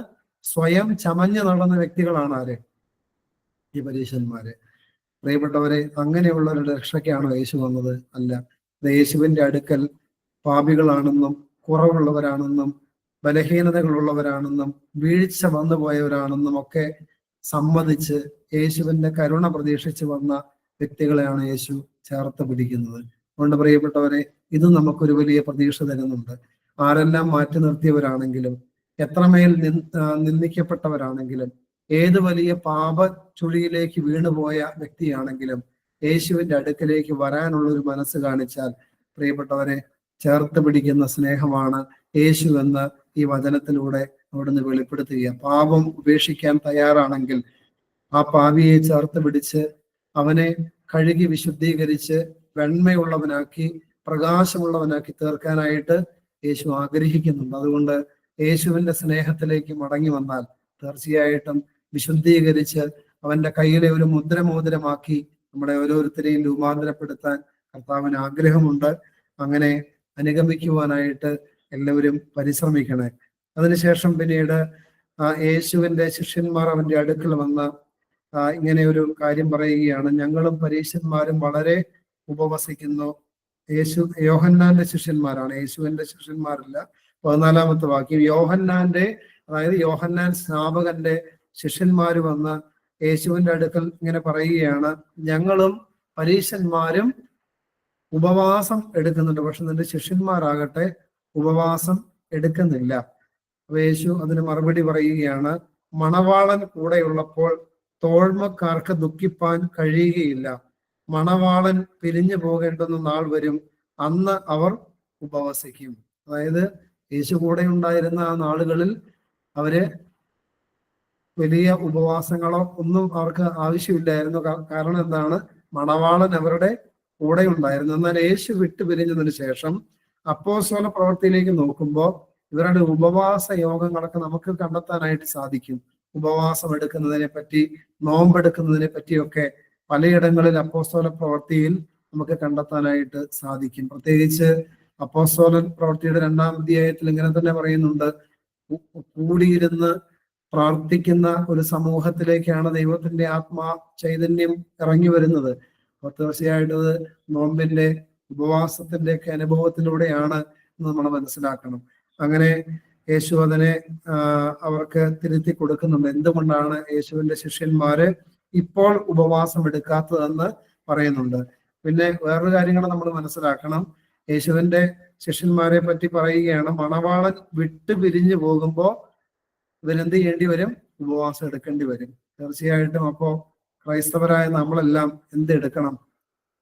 സ്വയം ചമഞ്ഞു നടന്ന വ്യക്തികളാണ് ആര്? ഈ പരീശന്മാര്. പ്രിയപ്പെട്ടവരെ, അങ്ങനെയുള്ളവരുടെ രക്ഷയ്ക്കാണോ യേശു വന്നത്? അല്ല. യേശുവിന്റെ അടുക്കൽ പാപികളാണെന്നും കുറവുള്ളവരാണെന്നും ബലഹീനതകളുള്ളവരാണെന്നും വീഴ്ച വന്നു പോയവരാണെന്നും ഒക്കെ സമ്മതിച്ച് യേശുവിന്റെ കരുണ പ്രതീക്ഷിച്ച് വന്ന വ്യക്തികളെയാണ് യേശു ചേർത്ത് പിടിക്കുന്നത്. അതുകൊണ്ട് പ്രിയപ്പെട്ടവരെ, ഇത് നമുക്കൊരു വലിയ പ്രതീക്ഷ തരുന്നുണ്ട്. ആരെല്ലാം മാറ്റി നിർത്തിയവരാണെങ്കിലും, എത്രമേൽ നിന്ദിക്കപ്പെട്ടവരാണെങ്കിലും, ഏത് വലിയ പാപ ചുഴിയിലേക്ക് വീണുപോയ വ്യക്തിയാണെങ്കിലും യേശുവിന്റെ അടുക്കലേക്ക് വരാനുള്ള ഒരു മനസ്സ് കാണിച്ചാൽ, പ്രിയപ്പെട്ടവരെ, ചേർത്ത് പിടിക്കുന്ന സ്നേഹമാണ് യേശു എന്ന് ഈ വചനത്തിലൂടെ അവിടുന്ന് വെളിപ്പെടുത്തുക. പാപം ഉപേക്ഷിക്കാൻ തയ്യാറാണെങ്കിൽ ആ പാപിയെ ചേർത്ത് പിടിച്ച് അവനെ കഴുകി വിശുദ്ധീകരിച്ച് വെണ്മയുള്ളവനാക്കി പ്രകാശമുള്ളവനാക്കി തീർക്കാനായിട്ട് യേശു ആഗ്രഹിക്കുന്നുണ്ട്. അതുകൊണ്ട് യേശുവിന്റെ സ്നേഹത്തിലേക്ക് മടങ്ങി വന്നാൽ തീർച്ചയായിട്ടും വിശുദ്ധീകരിച്ച് അവന്റെ കയ്യിലെ ഒരു മോതിരമാക്കി നമ്മളെ ഓരോരുത്തരെയും രൂപാന്തരപ്പെടുത്താൻ കർത്താവിന് ആഗ്രഹമുണ്ട്. അങ്ങനെ അനുഗമിക്കുവാനായിട്ട് എല്ലാവരും പരിശ്രമിക്കണേ. അതിനുശേഷം പിന്നീട് യേശുവിന്റെ ശിഷ്യന്മാർ അവന്റെ അടുക്കൽ വന്ന് ഇങ്ങനെ ഒരു കാര്യം പറയുകയാണ്. ഞങ്ങളും പരീശന്മാരും വളരെ ഉപവസിക്കുന്നു. യോഹന്നാന്റെ ശിഷ്യന്മാരാണ്, യേശുവിന്റെ ശിഷ്യന്മാരല്ല. 14-ാമത്തെ വാക്യം, അതായത് യോഹന്നാൻ സ്നാപകന്റെ ശിഷ്യന്മാര് വന്ന് യേശുവിന്റെ അടുക്കൽ ഇങ്ങനെ പറയുകയാണ്, ഞങ്ങളും പരീശന്മാരും ഉപവാസം എടുക്കുന്നുണ്ട്, പക്ഷെ നിന്റെ ശിഷ്യന്മാരാകട്ടെ ഉപവാസം എടുക്കുന്നില്ല. അപ്പൊ യേശു അതിന് മറുപടി പറയുകയാണ്, മണവാളൻ കൂടെയുള്ളപ്പോൾ തോഴ്മക്കാർക്ക് ദുഃഖിപ്പാൻ കഴിയുകയില്ല. മണവാളൻ പിരിഞ്ഞു പോകേണ്ടുന്ന നാൾ വരും, അന്ന് അവർ ഉപവസിക്കും. അതായത് യേശു കൂടെ ഉണ്ടായിരുന്ന ആ നാളുകളിൽ അവര് വലിയ ഉപവാസങ്ങളോ ഒന്നും അവർക്ക് ആവശ്യമില്ലായിരുന്നു. കാരണം എന്താണ്? മണവാളൻ അവരുടെ കൂടെ ഉണ്ടായിരുന്നു. എന്നാൽ യേശു വിട്ടുപിരിഞ്ഞതിന് ശേഷം അപ്പോസ്തല പ്രവൃത്തിയിലേക്ക് നോക്കുമ്പോൾ ഇവരുടെ ഉപവാസ യോഗങ്ങളൊക്കെ നമുക്ക് കണ്ടെത്താനായിട്ട് സാധിക്കും. ഉപവാസം എടുക്കുന്നതിനെ പറ്റി, നോമ്പെടുക്കുന്നതിനെ പറ്റിയൊക്കെ പലയിടങ്ങളിൽ അപ്പോസ്തല പ്രവൃത്തിയിൽ നമുക്ക് കണ്ടെത്താനായിട്ട് സാധിക്കും. പ്രത്യേകിച്ച് അപ്പോസ്തല പ്രവൃത്തിയുടെ 2-ാം അധ്യായത്തിൽ ഇങ്ങനെ തന്നെ പറയുന്നുണ്ട്, കൂടിയിരുന്ന് പ്രാർത്ഥിക്കുന്ന ഒരു സമൂഹത്തിലേക്കാണ് ദൈവത്തിന്റെ ആത്മാ ചൈതന്യം ഇറങ്ങി വരുന്നത്. അപ്പൊ തീർച്ചയായിട്ടും അത് നോമ്പിന്റെ ഉപവാസത്തിന്റെ ഒക്കെ അനുഭവത്തിലൂടെയാണ് എന്ന് നമ്മൾ മനസ്സിലാക്കണം. അങ്ങനെ യേശു അതിനെ അവർക്ക് തിരുത്തി കൊടുക്കുന്നുണ്ട്. എന്തുകൊണ്ടാണ് യേശുവിന്റെ ശിഷ്യന്മാര് ഇപ്പോൾ ഉപവാസം എടുക്കാത്തതെന്ന് പറയുന്നുണ്ട്. പിന്നെ വേറൊരു കാര്യങ്ങൾ നമ്മൾ മനസ്സിലാക്കണം. യേശുവിന്റെ ശിഷ്യന്മാരെ പറ്റി പറയുകയാണ്, മണവാളൻ വിട്ടു പിരിഞ്ഞു പോകുമ്പോൾ ഇവരെന്ത് ചെയ്യേണ്ടി വരും? ഉപവാസം എടുക്കേണ്ടി വരും. തീർച്ചയായിട്ടും അപ്പോ ക്രൈസ്തവരായ നമ്മളെല്ലാം എന്തെടുക്കണം?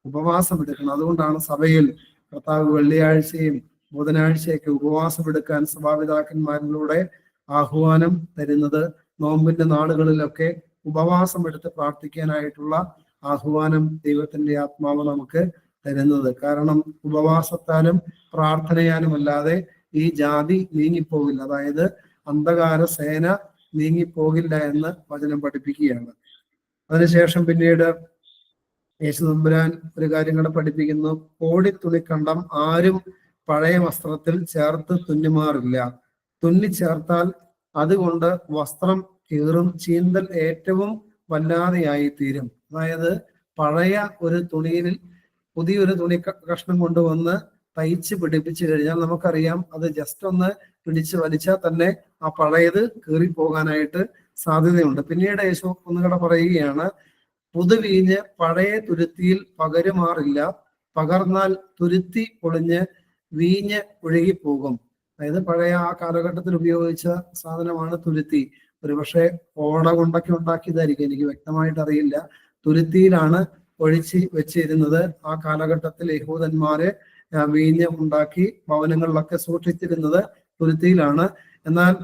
ഉപവാസം എടുക്കണം. അതുകൊണ്ടാണ് സഭയിൽ കർത്താവ് വെള്ളിയാഴ്ചയും ബുധനാഴ്ചയൊക്കെ ഉപവാസം എടുക്കാൻ സഭാപിതാക്കന്മാരിലൂടെ ആഹ്വാനം തരുന്നത്. നോമ്പിന്റെ നാളുകളിലൊക്കെ ഉപവാസം എടുത്ത് പ്രാർത്ഥിക്കാനായിട്ടുള്ള ആഹ്വാനം ദൈവത്തിന്റെ ആത്മാവ് നമുക്ക് തരുന്നത്. കാരണം ഉപവാസത്താലും പ്രാർത്ഥനയാലുമല്ലാതെ ഈ ജാതി നീങ്ങിപ്പോകില്ല. അതായത് അന്ധകാര സേന നീങ്ങിപ്പോകില്ല എന്ന് വചനം പഠിപ്പിക്കുകയാണ്. അതിനുശേഷം പിന്നീട് യേശു തമ്പുരാൻ ഒരു കാര്യം കൂടെ പഠിപ്പിക്കുന്നു, കോടിത്തുണിക്കണ്ടം ആരും പഴയ വസ്ത്രത്തിൽ ചേർത്ത് തുന്നുമാറില്ല. തുന്നിച്ചേർത്താൽ അതുകൊണ്ട് വസ്ത്രം കീറും, ചീന്തൽ ഏറ്റവും വല്ലാതെയായി തീരും. അതായത് പഴയ ഒരു തുണിയിൽ പുതിയൊരു തുണി കഷ്ണം കൊണ്ടുവന്ന് തയ്ച്ച് പിടിപ്പിച്ചു കഴിഞ്ഞാൽ നമുക്കറിയാം, അത് ജസ്റ്റ് ഒന്ന് പിടിച്ച് വലിച്ചാൽ തന്നെ ആ പഴയത് കീറിപ്പോകാനായിട്ട് സാധ്യതയുണ്ട്. പിന്നീട് യേശു ഒന്നുകൂടെ പറയുകയാണ്, പുതുവീഞ്ഞ് പഴയ തുരുത്തിയിൽ പകരുമാറില്ല, പകർന്നാൽ തുരുത്തി പൊളിഞ്ഞ് വീഞ്ഞ് ഒഴുകിപ്പോകും. അതായത് പഴയ ആ കാലഘട്ടത്തിൽ ഉപയോഗിച്ച സാധനമാണ് തുരുത്തി. ഒരുപക്ഷെ ഓട കൊണ്ടൊക്കെ ഉണ്ടാക്കിയതായിരിക്കും, എനിക്ക് വ്യക്തമായിട്ട് അറിയില്ല. തുരുത്തിയിലാണ് ഒഴിച്ച് വെച്ചിരുന്നത്. ആ കാലഘട്ടത്തിൽ യഹൂദന്മാര് വീഞ്ഞ് ഉണ്ടാക്കി ഭവനങ്ങളിലൊക്കെ സൂക്ഷിച്ചിരുന്നത് തുരുത്തിയിലാണ്. എന്നാൽ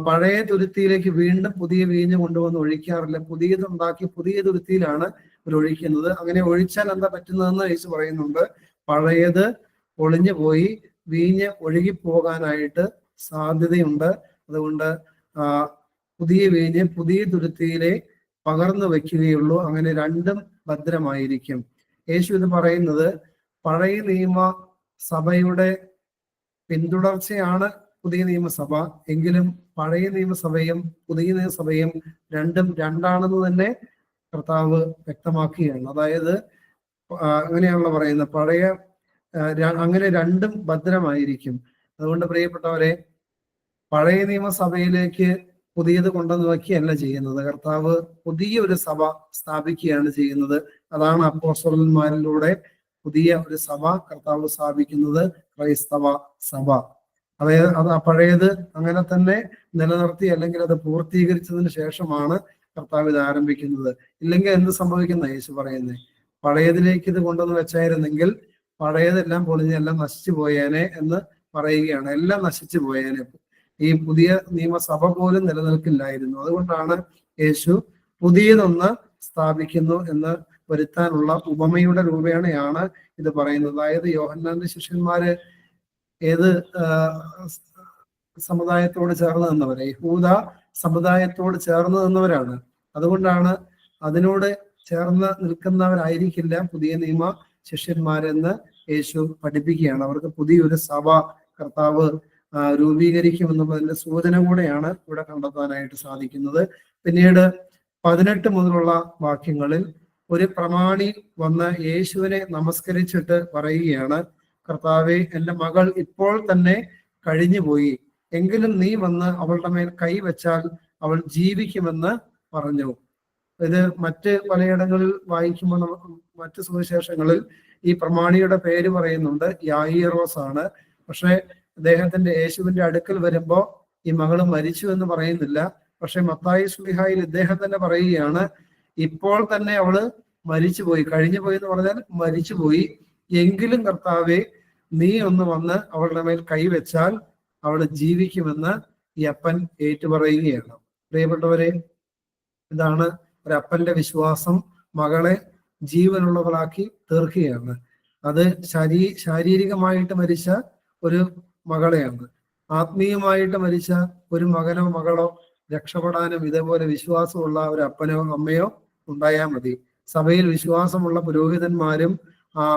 പഴയ തുരുത്തിയിലേക്ക് വീണ്ടും പുതിയ വീഞ്ഞ് കൊണ്ടുവന്ന് ഒഴിക്കാറില്ല. പുതിയതുണ്ടാക്കി പുതിയ തുരുത്തിയിലാണ് ഇവർ ഒഴിക്കുന്നത്. അങ്ങനെ ഒഴിച്ചാൽ എന്താ പറ്റുന്നതെന്ന് യേശു പറയുന്നുണ്ട്, പഴയത് ഒളിഞ്ഞു പോയി വീഞ്ഞ് ഒഴുകിപ്പോകാനായിട്ട് സാധ്യതയുണ്ട്. അതുകൊണ്ട് പുതിയ വീഞ്ഞ് പുതിയ തുരുത്തിയിലെ പകർന്നു വെക്കുകയുള്ളൂ. അങ്ങനെ രണ്ടും ഭദ്രമായിരിക്കും. യേശു ഇത് പറയുന്നത് പഴയ നിയമ സഭയുടെ പിന്തുടർച്ചയാണ് പുതിയ നിയമസഭ. എങ്കിലും പഴയ നിയമസഭയും പുതിയ നിയമസഭയും രണ്ടും രണ്ടാണെന്ന് തന്നെ കർത്താവ് വ്യക്തമാക്കുകയാണ്. അതായത് അങ്ങനെയാണല്ലോ പറയുന്നത്, പഴയ അങ്ങനെ രണ്ടും ഭദ്രമായിരിക്കും. അതുകൊണ്ട് പ്രിയപ്പെട്ടവരെ, പഴയ നിയമസഭയിലേക്ക് പുതിയത് കൊണ്ടുവന്ന് വയ്ക്കുകയല്ല ചെയ്യുന്നത്. കർത്താവ് പുതിയൊരു സഭ സ്ഥാപിക്കുകയാണ് ചെയ്യുന്നത്. അതാണ് അപ്പോസ്തലന്മാരിലൂടെ പുതിയ ഒരു സഭ കർത്താവ് സ്ഥാപിക്കുന്നത്, ക്രൈസ്തവ സഭ. അതായത് അത് പഴയത് അങ്ങനെ തന്നെ നിലനിർത്തി, അല്ലെങ്കിൽ അത് പൂർത്തീകരിച്ചതിന് ശേഷമാണ് കർത്താവ് ഇത് ആരംഭിക്കുന്നത്. ഇല്ലെങ്കിൽ എന്ത് സംഭവിക്കുന്ന യേശു പറയുന്നത്, പഴയതിലേക്ക് ഇത് കൊണ്ടുവന്ന് വെച്ചായിരുന്നെങ്കിൽ പഴയതെല്ലാം പൊളിഞ്ഞ് എല്ലാം നശിച്ചു പോയേനെ എന്ന് പറയുകയാണ്. എല്ലാം നശിച്ചു പോയേനെ, ഈ പുതിയ നിയമസഭ പോലും നിലനിൽക്കില്ലായിരുന്നു. അതുകൊണ്ടാണ് യേശു പുതിയതൊന്ന് സ്ഥാപിക്കുന്നു എന്ന് വരുത്താനുള്ള ഉപമയുടെ രൂപേണയാണ് ഇത് പറയുന്നത്. അതായത് യോഹന്നാന്റെ ശിഷ്യന്മാര് ഏത് സമുദായത്തോട് ചേർന്ന് നിന്നവരെ, യഹൂദ സമുദായത്തോട് ചേർന്ന് നിന്നവരാണ്. അതുകൊണ്ടാണ് അതിനോട് ചേർന്ന് നിൽക്കുന്നവരായിരിക്കില്ല പുതിയ നിയമ ശിഷ്യന്മാരെന്ന് യേശു പഠിപ്പിക്കുകയാണ്. അവർക്ക് പുതിയൊരു സഭ കർത്താവ് രൂപീകരിക്കുമെന്നുള്ളതിന്റെ സൂചന കൂടെയാണ് ഇവിടെ കണ്ടെത്താനായിട്ട് സാധിക്കുന്നത്. പിന്നീട് 18 മുതലുള്ള വാക്യങ്ങളിൽ ഒരു പ്രമാണി വന്ന് യേശുവിനെ നമസ്കരിച്ചിട്ട് പറയുകയാണ്, കർത്താവെ, എൻ്റെ മകൾ ഇപ്പോൾ തന്നെ കഴിഞ്ഞുപോയി, എങ്കിലും നീ വന്ന് അവളുടെ മേൽ കൈവച്ചാൽ അവൾ ജീവിക്കുമെന്ന് പറഞ്ഞു. ഇത് മറ്റ് പലയിടങ്ങളിൽ വായിക്കുമ്പോൾ നമുക്ക് മറ്റ് സുവിശേഷങ്ങളിൽ ഈ പ്രമാണിയുടെ പേര് പറയുന്നുണ്ട്, യായിറോസ് ആണ്. പക്ഷെ അദ്ദേഹത്തിന്റെ യേശുവിന്റെ അടുക്കൽ വരുമ്പോ ഈ മകള് മരിച്ചു എന്ന് പറയുന്നില്ല. പക്ഷെ മത്തായി ശ്ലീഹായിൽ ഇദ്ദേഹം തന്നെ പറയുകയാണ്, ഇപ്പോൾ തന്നെ അവള് മരിച്ചുപോയി, കഴിഞ്ഞുപോയി എന്ന് പറഞ്ഞാൽ മരിച്ചുപോയി, എങ്കിലും കർത്താവെ നീ ഒന്ന് വന്ന് അവളുടെ മേൽ കൈവച്ചാൽ അവള് ജീവിക്കുമെന്ന് ഈ അപ്പൻ ഏറ്റുപറയുകയാണ്. പ്രിയപ്പെട്ടവരെ, ഇതാണ് ഒരപ്പന്റെ വിശ്വാസം. മകളെ ജീവനുള്ളവളാക്കി തീർക്കുകയാണ്. അത് ശാരീരികമായിട്ട് മരിച്ച ഒരു മകളെയാണ്. ആത്മീയമായിട്ട് മരിച്ച ഒരു മകനോ മകളോ രക്ഷപ്പെടാനും ഇതേപോലെ വിശ്വാസമുള്ള ഒരു അപ്പനോ അമ്മയോ ഉണ്ടായാൽ മതി. സഭയിൽ വിശ്വാസമുള്ള പുരോഹിതന്മാരും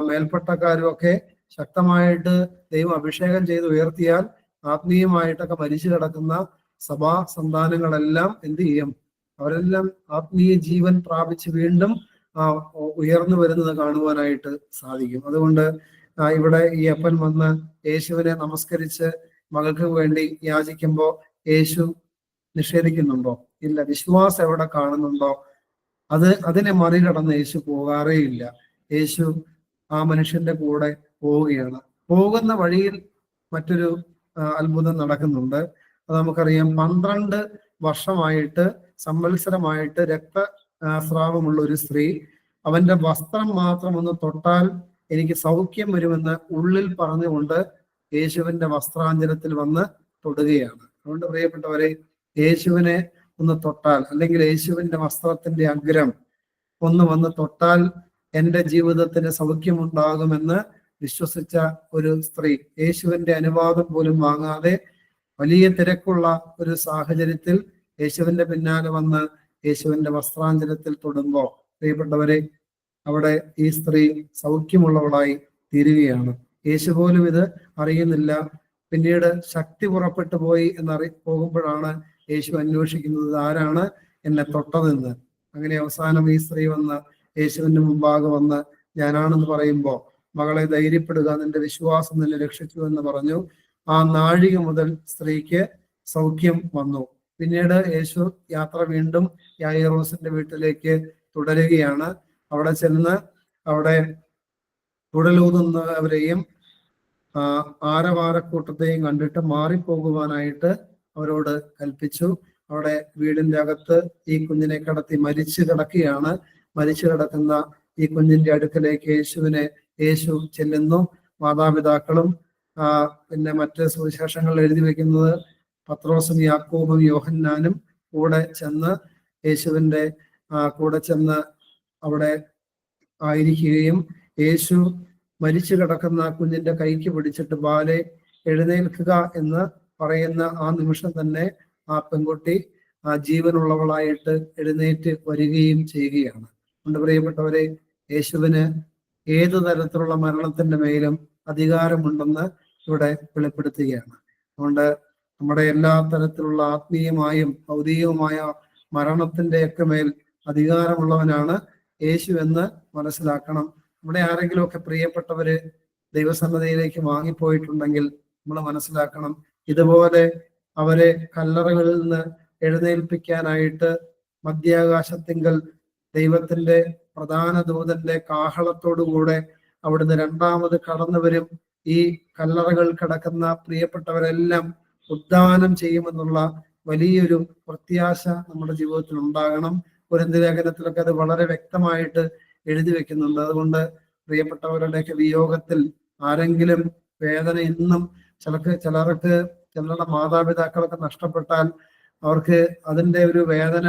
മേൽപ്പട്ടക്കാരും ഒക്കെ ശക്തമായിട്ട് ദൈവം അഭിഷേകം ചെയ്ത് ഉയർത്തിയാൽ ആത്മീയമായിട്ടൊക്കെ മരിച്ചു കിടക്കുന്ന സഭാ സന്താനങ്ങളെല്ലാം എന്ത് ചെയ്യും? അവരെല്ലാം ആത്മീയ ജീവൻ പ്രാപിച്ച് വീണ്ടും ഉയർന്നു വരുന്നത് കാണുവാനായിട്ട് സാധിക്കും. അതുകൊണ്ട് ഇവിടെ ഈ അപ്പൻ വന്ന് യേശുവിനെ നമസ്കരിച്ച് മകൾക്ക് വേണ്ടി യാചിക്കുമ്പോൾ യേശു നിഷേധിക്കുന്നുണ്ടോ? ഇല്ല. വിശ്വാസം എവിടെ കാണുന്നുണ്ടോ അതിനെ മറികടന്ന് യേശു പോകാറേ ഇല്ല. യേശു ആ മനുഷ്യന്റെ കൂടെ പോവുകയാണ്. പോകുന്ന വഴിയിൽ മറ്റൊരു അത്ഭുതം നടക്കുന്നുണ്ട്. അത് നമുക്കറിയാം. 12 വർഷമായിട്ട് സംവത്സരമായിട്ട് രക്തസ്രാവമുള്ള ഒരു സ്ത്രീ, അവന്റെ വസ്ത്രം മാത്രം ഒന്ന് തൊട്ടാൽ എനിക്ക് സൗഖ്യം വരുമെന്ന് ഉള്ളിൽ പറഞ്ഞുകൊണ്ട് യേശുവിന്റെ വസ്ത്രാഞ്ചലത്തിൽ വന്ന് തൊടുകയാണ്. അതുകൊണ്ട് പ്രിയപ്പെട്ടവരെ, യേശുവിനെ ഒന്ന് തൊട്ടാൽ, അല്ലെങ്കിൽ യേശുവിന്റെ വസ്ത്രത്തിന്റെ അഗ്രം ഒന്ന് വന്ന് തൊട്ടാൽ എൻ്റെ ജീവിതത്തിന് സൗഖ്യമുണ്ടാകുമെന്ന് വിശ്വസിച്ച ഒരു സ്ത്രീ യേശുവിന്റെ അനുവാദം പോലും വാങ്ങാതെ വലിയ തിരക്കുള്ള ഒരു സാഹചര്യത്തിൽ യേശുവിന്റെ പിന്നാലെ വന്ന് യേശുവിന്റെ വസ്ത്രാഞ്ചലത്തിൽ തൊടുമ്പോൾ പ്രിയപ്പെട്ടവരെ, അവിടെ ഈ സ്ത്രീ സൗഖ്യമുള്ളവളായി തീരുകയാണ്. യേശു പോലും ഇത് അറിയുന്നില്ല. പിന്നീട് ശക്തി പുറപ്പെട്ടു പോയി പോകുമ്പോഴാണ് യേശു അന്വേഷിക്കുന്നത്, ആരാണ് എന്നെ തൊട്ടതെന്ന്. അങ്ങനെ അവസാനം ഈ സ്ത്രീ വന്ന് യേശുവിന്റെ മുമ്പാകെ വന്ന് ഞാനാണെന്ന് പറയുമ്പോൾ, മകളെ ധൈര്യപ്പെടുക, നിന്റെ വിശ്വാസം നിന്നെ രക്ഷിച്ചു എന്ന് പറഞ്ഞു. ആ നാഴിക മുതൽ സ്ത്രീക്ക് സൗഖ്യം വന്നു. പിന്നീട് യേശു യാത്ര വീണ്ടും യായിറോസിന്റെ വീട്ടിലേക്ക് തുടരുകയാണ്. അവിടെ ചെന്ന് അവിടെ കുഴലൂതുന്നവരെയും ആരവാരക്കൂട്ടത്തെയും കണ്ടിട്ട് മാറിപ്പോകുവാനായിട്ട് അവരോട് കൽപ്പിച്ചു. അവിടെ വീടിന്റെ അകത്ത് ഈ കുഞ്ഞിനെ കിടത്തി മരിച്ചു കിടക്കുകയാണ്. മരിച്ചു കിടക്കുന്ന ഈ കുഞ്ഞിന്റെ അടുക്കലേക്ക് യേശു ചെല്ലുന്നു. മാതാപിതാക്കളും പിന്നെ മറ്റ് സുവിശേഷങ്ങൾ എഴുതി വെക്കുന്നത് പത്രോസും യാക്കോബും യോഹന്നാനും കൂടെ ചെന്ന് യേശുവിന്റെ കൂടെ ചെന്ന് അവിടെ ആയിരിക്കുകയും യേശു മരിച്ചു കിടക്കുന്ന കുഞ്ഞിന്റെ കൈക്ക് പിടിച്ചിട്ട് ബാലെ എഴുന്നേൽക്കുക എന്ന് പറയുന്ന ആ നിമിഷം തന്നെ ആ പെൺകുട്ടി ജീവനുള്ളവളായിട്ട് എഴുന്നേറ്റ് വരികയും ചെയ്യുകയാണ്. അതുകൊണ്ട് പ്രിയപ്പെട്ടവരെ, യേശുവിന് ഏതു തരത്തിലുള്ള മരണത്തിന്റെ മേലും അധികാരമുണ്ടെന്ന് ഇവിടെ വെളിപ്പെടുത്തുകയാണ്. അതുകൊണ്ട് നമ്മുടെ എല്ലാ തരത്തിലുള്ള ആത്മീയമായും ഭൗതികവുമായ മരണത്തിന്റെ ഒക്കെ മേൽ അധികാരമുള്ളവനാണ് യേശു എന്ന് മനസ്സിലാക്കണം. നമ്മുടെ ആരെങ്കിലുമൊക്കെ പ്രിയപ്പെട്ടവര് ദൈവസന്നദ്ധയിലേക്ക് വാങ്ങിപ്പോയിട്ടുണ്ടെങ്കിൽ നമ്മൾ മനസ്സിലാക്കണം, ഇതുപോലെ അവരെ കല്ലറകളിൽ നിന്ന് എഴുന്നേൽപ്പിക്കാനായിട്ട് മധ്യാകാശത്തിങ്കൽ ദൈവത്തിന്റെ പ്രധാന ദൂതന്റെ കാഹളത്തോടുകൂടെ അവിടുന്ന് രണ്ടാമത് കടന്നു വരും. ഈ കല്ലറകൾ കിടക്കുന്ന പ്രിയപ്പെട്ടവരെല്ലാം ഉദ്ധാനം ചെയ്യുമെന്നുള്ള വലിയൊരു പ്രത്യാശ നമ്മുടെ ജീവിതത്തിൽ ഉണ്ടാകണം. കൊരിന്ത്യർ ലേഖനത്തിലൊക്കെ അത് വളരെ വ്യക്തമായിട്ട് എഴുതി വെക്കുന്നുണ്ട്. അതുകൊണ്ട് പ്രിയപ്പെട്ടവരുടെയൊക്കെ വിയോഗത്തിൽ ആരെങ്കിലും വേദന ഇന്നും ചിലരുടെ മാതാപിതാക്കളൊക്കെ നഷ്ടപ്പെട്ടാൽ അവർക്ക് അതിന്റെ ഒരു വേദന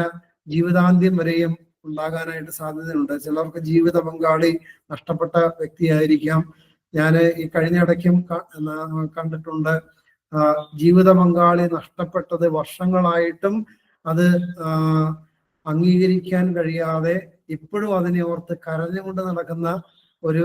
ജീവിതാന്ത്യം വരെയും ഉണ്ടാകാനായിട്ട് സാധ്യതയുണ്ട്. ചിലർക്ക് ജീവിത പങ്കാളി നഷ്ടപ്പെട്ട വ്യക്തിയായിരിക്കാം. ഞാൻ ഈ കഴിഞ്ഞ ഇടയ്ക്കും കണ്ടിട്ടുണ്ട്, ജീവിത പങ്കാളി നഷ്ടപ്പെട്ടത് വർഷങ്ങളായിട്ടും അത് അംഗീകരിക്കാൻ കഴിയാതെ ഇപ്പോഴും അതിനെ ഓർത്ത് കരഞ്ഞുകൊണ്ട് നടക്കുന്ന ഒരു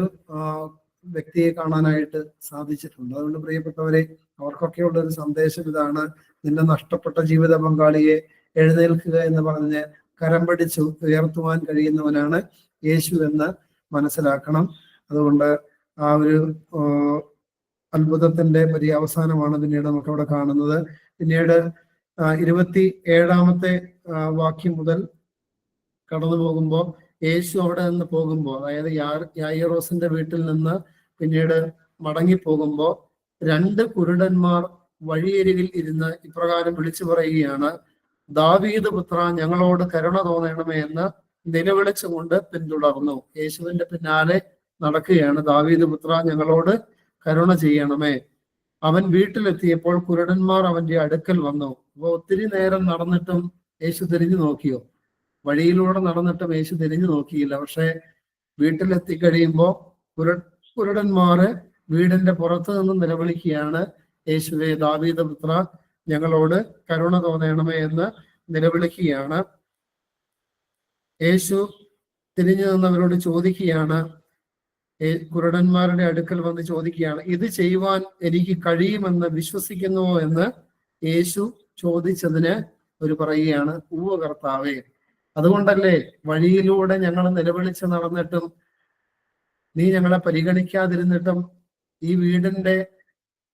വ്യക്തിയെ കാണാനായിട്ട് സാധിച്ചിട്ടുണ്ട്. അതുകൊണ്ട് പ്രിയപ്പെട്ടവരെ, അവർക്കൊക്കെയുള്ള ഒരു സന്ദേശം ഇതാണ്: നിന്നെ നഷ്ടപ്പെട്ട ജീവിത പങ്കാളിയെ എഴുന്നേൽക്കുക എന്ന് പറഞ്ഞ് കരം പിടിച്ച് ഉയർത്തുവാൻ കഴിയുന്നവനാണ് യേശു എന്ന് മനസ്സിലാക്കണം. അതുകൊണ്ട് ആ ഒരു അത്ഭുതത്തിന്റെ പര്യവസാനമാണ് പിന്നീട് നമുക്ക് അവിടെ കാണുന്നത്. പിന്നീട് 27-ാമത്തെ വാക്യം മുതൽ കടന്നു പോകുമ്പോൾ, യേശു അവിടെ നിന്ന് പോകുമ്പോൾ, അതായത് യായിറോസിന്റെ വീട്ടിൽ നിന്ന് പിന്നീട് മടങ്ങിപ്പോകുമ്പോൾ 2 കുരുടന്മാർ വഴിയരികിൽ ഇരുന്ന് ഇപ്രകാരം വിളിച്ചു പറയുകയാണ്: ദാവീദ് പുത്ര, ഞങ്ങളോട് കരുണ തോന്നണമേ എന്ന് നിലവിളിച്ചുകൊണ്ട് പിന്തുടർന്നു. യേശുവിന്റെ പിന്നാലെ നടക്കുകയാണ്. ദാവീദ് പുത്ര, ഞങ്ങളോട് കരുണ ചെയ്യണമേ. അവൻ വീട്ടിലെത്തിയപ്പോൾ കുരുടന്മാർ അവന്റെ അടുക്കൽ വന്നു. അപ്പൊ ഒത്തിരി നേരം നടന്നിട്ടും യേശു തിരിഞ്ഞു നോക്കിയോ? വഴിയിലൂടെ നടന്നിട്ടും യേശു തിരിഞ്ഞു നോക്കിയില്ല. പക്ഷെ വീട്ടിലെത്തി കഴിയുമ്പോൾ കുരുടന്മാര് വീടിന്റെ പുറത്തു നിന്ന് നിലവിളിക്കുകയാണ്: യേശുവേ, ദാവീദ് പുത്ര, ഞങ്ങളോട് കരുണ തോന്നണമേ എന്ന് നിലവിളിക്കുകയാണ്. യേശു തിരിഞ്ഞു നിന്നവരോട് ചോദിക്കുകയാണ്, കുരുടന്മാരുടെ അടുക്കൽ വന്ന് ചോദിക്കുകയാണ്, ഇത് ചെയ്യുവാൻ എനിക്ക് കഴിയുമെന്ന് വിശ്വസിക്കുന്നുവോ എന്ന് യേശു ചോദിച്ചതിന് ഒരു പറയുകയാണ്: ഉവ്വ കർത്താവേ. അതുകൊണ്ടല്ലേ വഴിയിലൂടെ ഞങ്ങൾ നിലവിളിച്ച് നടന്നിട്ടും നീ ഞങ്ങളെ പരിഗണിക്കാതിരുന്നിട്ടും ഈ വീടിന്റെ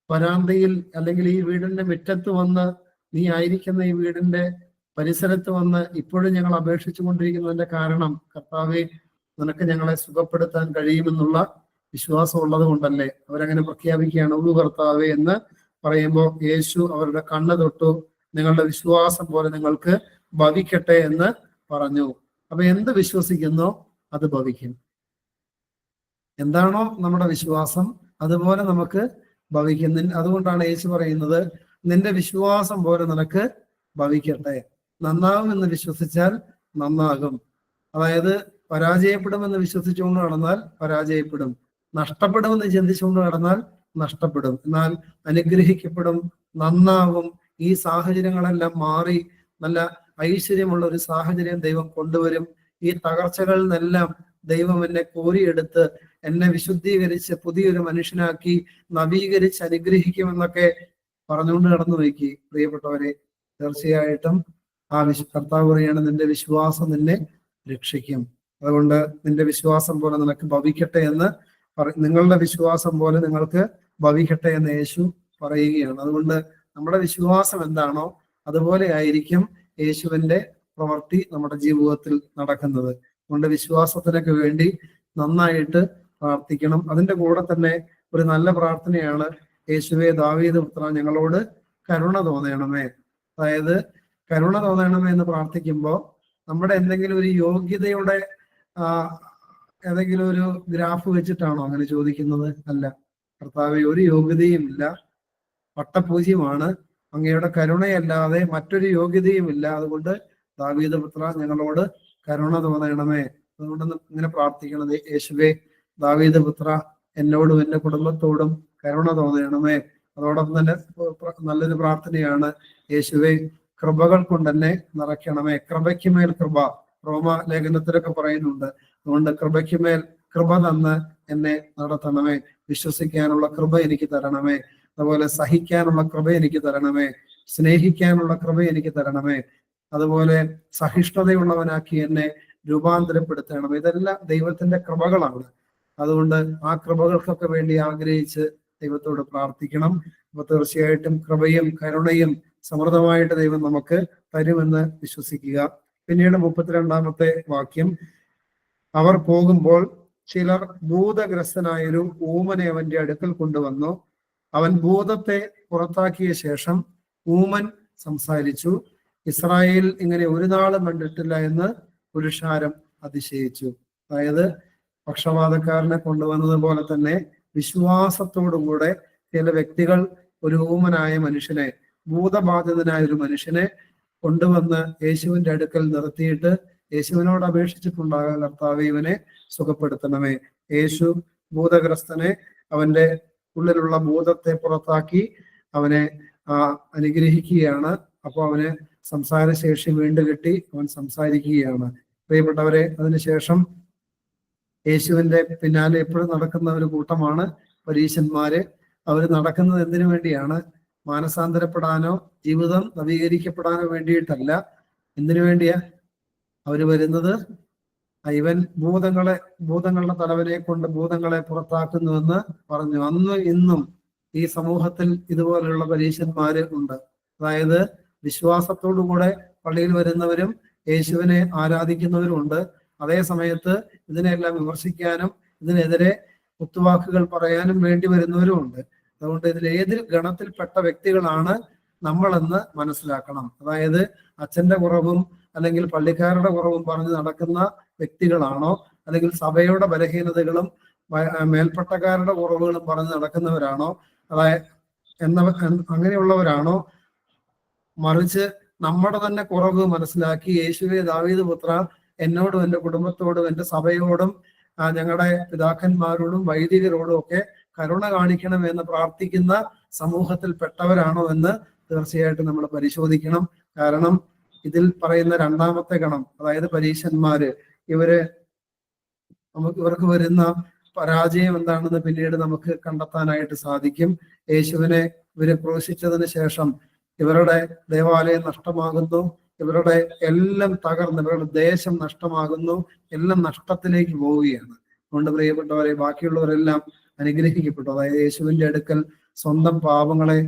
വരാന്തയിൽ അല്ലെങ്കിൽ ഈ വീടിന്റെ മുറ്റത്ത് വന്ന്, നീ ആയിരിക്കുന്ന ഈ വീടിന്റെ പരിസരത്ത് വന്ന് ഇപ്പോഴും ഞങ്ങൾ അപേക്ഷിച്ചു കൊണ്ടിരിക്കുന്നതിന്റെ കാരണം, കർത്താവെ, നിനക്ക് ഞങ്ങളെ സുഖപ്പെടുത്താൻ കഴിയുമെന്നുള്ള വിശ്വാസം ഉള്ളത് കൊണ്ടല്ലേ. അവരങ്ങനെ പ്രഖ്യാപിക്കുകയാണ്, ഉള്ളു കർത്താവെ എന്ന് പറയുമ്പോൾ യേശു അവരുടെ കണ്ണ് തൊട്ടു, നിങ്ങളുടെ വിശ്വാസം പോലെ നിങ്ങൾക്ക് ഭവിക്കട്ടെ എന്ന് പറഞ്ഞു. അപ്പൊ എന്ത് വിശ്വസിക്കുന്നോ അത് ഭവിക്കും. എന്താണോ നമ്മുടെ വിശ്വാസം അതുപോലെ നമുക്ക് ഭവിക്കുന്നില്ല. അതുകൊണ്ടാണ് യേശു പറയുന്നത്, നിന്റെ വിശ്വാസം പോലെ നിനക്ക് ഭവിക്കട്ടെ. നന്നാകും എന്ന് വിശ്വസിച്ചാൽ നന്നാകും. അതായത് പരാജയപ്പെടുമെന്ന് വിശ്വസിച്ചുകൊണ്ട് നടന്നാൽ പരാജയപ്പെടും, നഷ്ടപ്പെടുമെന്ന് ചിന്തിച്ചുകൊണ്ട് നടന്നാൽ നഷ്ടപ്പെടും. എന്നാൽ അനുഗ്രഹിക്കപ്പെടും, നന്നാകും. ഈ സാഹചര്യങ്ങളെല്ലാം മാറി നല്ല ഐശ്വര്യമുള്ള ഒരു സാഹചര്യം ദൈവം കൊണ്ടുവരും. ഈ തകർച്ചകളിൽ നിന്നെല്ലാം ദൈവം എന്നെ കോരിയെടുത്ത് എന്നെ വിശുദ്ധീകരിച്ച് പുതിയൊരു മനുഷ്യനാക്കി നവീകരിച്ച് അനുഗ്രഹിക്കുമെന്നൊക്കെ പറഞ്ഞുകൊണ്ട് കടന്നു വയ്ക്കി. പ്രിയപ്പെട്ടവരെ, തീർച്ചയായിട്ടും ആ കർത്താവ് പറയാണ്, നിന്റെ വിശ്വാസം നിന്നെ രക്ഷിക്കും. അതുകൊണ്ട് നിന്റെ വിശ്വാസം പോലെ നിനക്ക് ഭവിക്കട്ടെ എന്ന് നിങ്ങളുടെ വിശ്വാസം പോലെ നിങ്ങൾക്ക് ഭവിക്കട്ടെ എന്ന് യേശു പറയുകയാണ്. അതുകൊണ്ട് നമ്മുടെ വിശ്വാസം എന്താണോ അതുപോലെ ആയിരിക്കും യേശുവിന്റെ പ്രവൃത്തി നമ്മുടെ ജീവിതത്തിൽ നടക്കുന്നത്. അതുകൊണ്ട് വിശ്വാസത്തിനൊക്കെ വേണ്ടി നന്നായിട്ട് പ്രാർത്ഥിക്കണം. അതിന്റെ കൂടെ തന്നെ ഒരു നല്ല പ്രാർത്ഥനയാണ്, യേശുവേ, ദാവീദ് പുത്ര, ഞങ്ങളോട് കരുണ തോന്നണമേ. അതായത് കരുണ തോന്നണമേ എന്ന് പ്രാർത്ഥിക്കുമ്പോൾ നമ്മുടെ എന്തെങ്കിലും ഒരു യോഗ്യതയുടെ ഏതെങ്കിലും ഒരു ഗ്രാഫ് വെച്ചിട്ടാണോ അങ്ങനെ ചോദിക്കുന്നത്? അല്ല. കർത്താവേ, ഒരു യോഗ്യതയും ഇല്ല, വട്ടപൂജ്യമാണ്, അങ്ങയുടെ കരുണയല്ലാതെ മറ്റൊരു യോഗ്യതയും ഇല്ല. അതുകൊണ്ട് ദാവീദ് പുത്ര, ഞങ്ങളോട് കരുണ തോന്നണമേ. അതുകൊണ്ട് ഇങ്ങനെ പ്രാർത്ഥിക്കണത്, യേശുവേ, ദാവീദ് പുത്ര, എന്നോടും എൻ്റെ കുടുംബത്തോടും കരുണ തോന്നണമേ. അതോടൊപ്പം തന്നെ നല്ലൊരു പ്രാർത്ഥനയാണ്, യേശുവേ, കൃപകൾ കൊണ്ട് എന്നെ നിറയ്ക്കണമേ. കൃപയ്ക്ക് മേൽ കൃപ റോമ ലേഖനത്തിലൊക്കെ പറയുന്നുണ്ട്. അതുകൊണ്ട് കൃപയ്ക്ക് മേൽ കൃപ തന്ന് എന്നെ നടത്തണമേ. വിശ്വസിക്കാനുള്ള കൃപ എനിക്ക് തരണമേ. അതുപോലെ സഹിക്കാനുള്ള കൃപ എനിക്ക് തരണമേ. സ്നേഹിക്കാനുള്ള കൃപ എനിക്ക് തരണമേ. അതുപോലെ സഹിഷ്ണുതയുള്ളവനാക്കി എന്നെ രൂപാന്തരപ്പെടുത്തണം. ഇതെല്ലാം ദൈവത്തിന്റെ കൃപകളാണ്. അതുകൊണ്ട് ആ കൃപകൾക്കൊക്കെ വേണ്ടി ആഗ്രഹിച്ച് ദൈവത്തോട് പ്രാർത്ഥിക്കണം. അപ്പൊ തീർച്ചയായിട്ടും കൃപയും കരുണയും സമൃദ്ധമായിട്ട് ദൈവം നമുക്ക് തരുമെന്ന് വിശ്വസിക്കുക. പിന്നീട് 32-ാമത്തെ വാക്യം, അവർ പോകുമ്പോൾ ചിലർ ഭൂതഗ്രസ്തനായൊരു ഊമനെ അവന്റെ അടുക്കൽ കൊണ്ടുവന്നു. അവൻ ഭൂതത്തെ പുറത്താക്കിയ ശേഷം ഊമൻ സംസാരിച്ചു. ഇസ്രായേൽ ഇങ്ങനെ ഒരു നാളും കണ്ടിട്ടില്ല എന്ന് പുരുഷാരം അതിശയിച്ചു. അതായത് പക്ഷപാതക്കാരനെ കൊണ്ടുവന്നത് പോലെ തന്നെ വിശ്വാസത്തോടുകൂടെ ചില വ്യക്തികൾ ഒരു ഊമനായ മനുഷ്യനെ, ഭൂതബാധിതനായ ഒരു മനുഷ്യനെ കൊണ്ടുവന്ന് യേശുവിന്റെ അടുക്കൽ നിർത്തിയിട്ട് യേശുവിനോട് അപേക്ഷിച്ചിട്ടുണ്ടാകാൻ, കർത്താവേ ഇവനെ സുഖപ്പെടുത്തണമേ. യേശു ഭൂതഗ്രസ്തനെ, അവന്റെ ഉള്ളിലുള്ള ഭൂതത്തെ പുറത്താക്കി അവനെ അനുഗ്രഹിക്കുകയാണ്. അപ്പോൾ അവന് സംസാരശേഷി വീണ്ടും കിട്ടി, അവൻ സംസാരിക്കുകയാണ്. പ്രിയപ്പെട്ടവരെ, അതിനുശേഷം യേശുവിന്റെ പിന്നാലെ എപ്പോഴും നടക്കുന്ന ഒരു കൂട്ടമാണ് പരീശന്മാര്. അവർ നടക്കുന്നത് എന്തിനു വേണ്ടിയാണ്? മാനസാന്തരപ്പെടാനോ ജീവിതം നവീകരിക്കപ്പെടാനോ വേണ്ടിയിട്ടല്ല. എന്തിനു വേണ്ടിയാ അവര് വരുന്നത്? ഇവൻ ഭൂതങ്ങളുടെ തലവനെ കൊണ്ട് ഭൂതങ്ങളെ പുറത്താക്കുന്നുവെന്ന് പറഞ്ഞു. അന്ന് ഇന്നും ഈ സമൂഹത്തിൽ ഇതുപോലെയുള്ള പരീശന്മാര് ഉണ്ട്. അതായത് വിശ്വാസത്തോടുകൂടെ പള്ളിയിൽ വരുന്നവരും യേശുവിനെ ആരാധിക്കുന്നവരും ഉണ്ട്. അതേ സമയത്ത് ഇതിനെല്ലാം വിമർശിക്കാനും ഇതിനെതിരെ കുത്തുവാക്കുകൾ പറയാനും വേണ്ടി വരുന്നവരും ഉണ്ട്. അതുകൊണ്ട് ഇതിൽ ഏത് ഗണത്തിൽപ്പെട്ട വ്യക്തികളാണ് നമ്മളെന്ന് മനസ്സിലാക്കണം. അതായത് അച്ഛന്റെ കുറവും അല്ലെങ്കിൽ പള്ളിക്കാരുടെ കുറവും പറഞ്ഞ് നടക്കുന്ന വ്യക്തികളാണോ, അല്ലെങ്കിൽ സഭയുടെ ബലഹീനതകളും മേൽപ്പട്ടക്കാരുടെ കുറവുകളും പറഞ്ഞ് നടക്കുന്നവരാണോ, അതായത് അങ്ങനെയുള്ളവരാണോ? മറിച്ച് നമ്മുടെ തന്നെ കുറവ് മനസ്സിലാക്കി യേശുവേ ദാവീദ് പുത്ര, എന്നോടും എൻ്റെ കുടുംബത്തോടും എൻ്റെ സഭയോടും ഞങ്ങളുടെ പിതാക്കന്മാരോടും വൈദികരോടും ഒക്കെ കരുണ കാണിക്കണമെന്ന് പ്രാർത്ഥിക്കുന്ന സമൂഹത്തിൽപ്പെട്ടവരാണോ എന്ന് തീർച്ചയായിട്ടും നമ്മൾ പരിശോധിക്കണം. കാരണം ഇതിൽ പറയുന്ന രണ്ടാമത്തെ ഗണം, അതായത് പരീശന്മാര്, ഇവർക്ക് വരുന്ന പരാജയം എന്താണെന്ന് പിന്നീട് നമുക്ക് കണ്ടെത്താനായിട്ട് സാധിക്കും. യേശുവിനെ ഇവര് ക്രൂശിച്ചതിന് ശേഷം ഇവരുടെ ദേവാലയം നഷ്ടമാകുന്നു, ഇവരുടെ എല്ലാം തകർന്ന് ഇവരുടെ ദേശം നഷ്ടമാകുന്നു, എല്ലാം നഷ്ടത്തിലേക്ക് പോവുകയാണ്. അതുകൊണ്ട് പ്രിയപ്പെട്ടവരെ, ബാക്കിയുള്ളവരെല്ലാം അനുഗ്രഹിക്കപ്പെട്ടു. അതായത് യേശുവിന്റെ അടുക്കൽ സ്വന്തം പാപങ്ങളെ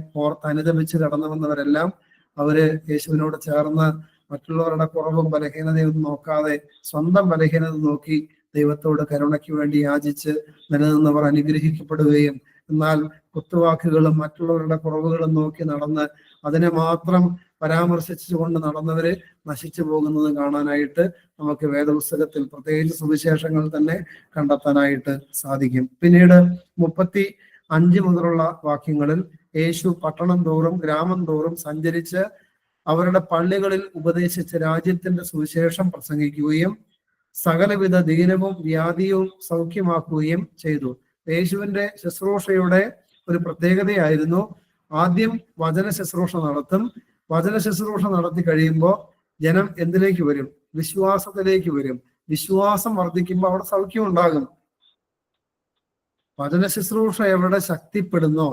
അനുദമിച്ച് കടന്നു വന്നവരെല്ലാം അവര് യേശുവിനോട് ചേർന്ന് മറ്റുള്ളവരുടെ കുറവും ബലഹീനതയും നോക്കാതെ സ്വന്തം ബലഹീനത നോക്കി ദൈവത്തോട് കരുണയ്ക്ക് വേണ്ടി യാചിച്ച് നിലനിന്നവർ അനുഗ്രഹിക്കപ്പെടുകയും, എന്നാൽ കുത്തുവാക്കുകളും മറ്റുള്ളവരുടെ കുറവുകളും നോക്കി നടന്ന് അതിനെ മാത്രം പരാമർശിച്ചുകൊണ്ട് നടന്നവര് നശിച്ചു പോകുന്നത് കാണാനായിട്ട് നമുക്ക് വേദപുസ്തകത്തിൽ പ്രത്യേകിച്ച് സുവിശേഷങ്ങൾ തന്നെ കണ്ടെത്താനായിട്ട് സാധിക്കും. പിന്നീട് 35 മുതലുള്ള വാക്യങ്ങളിൽ യേശു പട്ടണം തോറും ഗ്രാമം തോറും സഞ്ചരിച്ച് അവരുടെ പള്ളികളിൽ ഉപദേശിച്ച് രാജ്യത്തിന്റെ സുവിശേഷം പ്രസംഗിക്കുകയും സകലവിധ ദീനവും വ്യാധിയും സൗഖ്യമാക്കുകയും ചെയ്തു. യേശുവിന്റെ ശുശ്രൂഷയുടെ ഒരു പ്രത്യേകതയായിരുന്നു, ആദ്യം വചന ശുശ്രൂഷ നടത്തും. വചന ശുശ്രൂഷ നടത്തി കഴിയുമ്പോൾ ജനം എന്തിലേക്ക് വരും? വിശ്വാസത്തിലേക്ക് വരും. വിശ്വാസം വർദ്ധിക്കുമ്പോൾ അവിടെ സൗഖ്യം ഉണ്ടാകും. വചന ശുശ്രൂഷ എവിടെ ശക്തിപ്പെടുന്നോ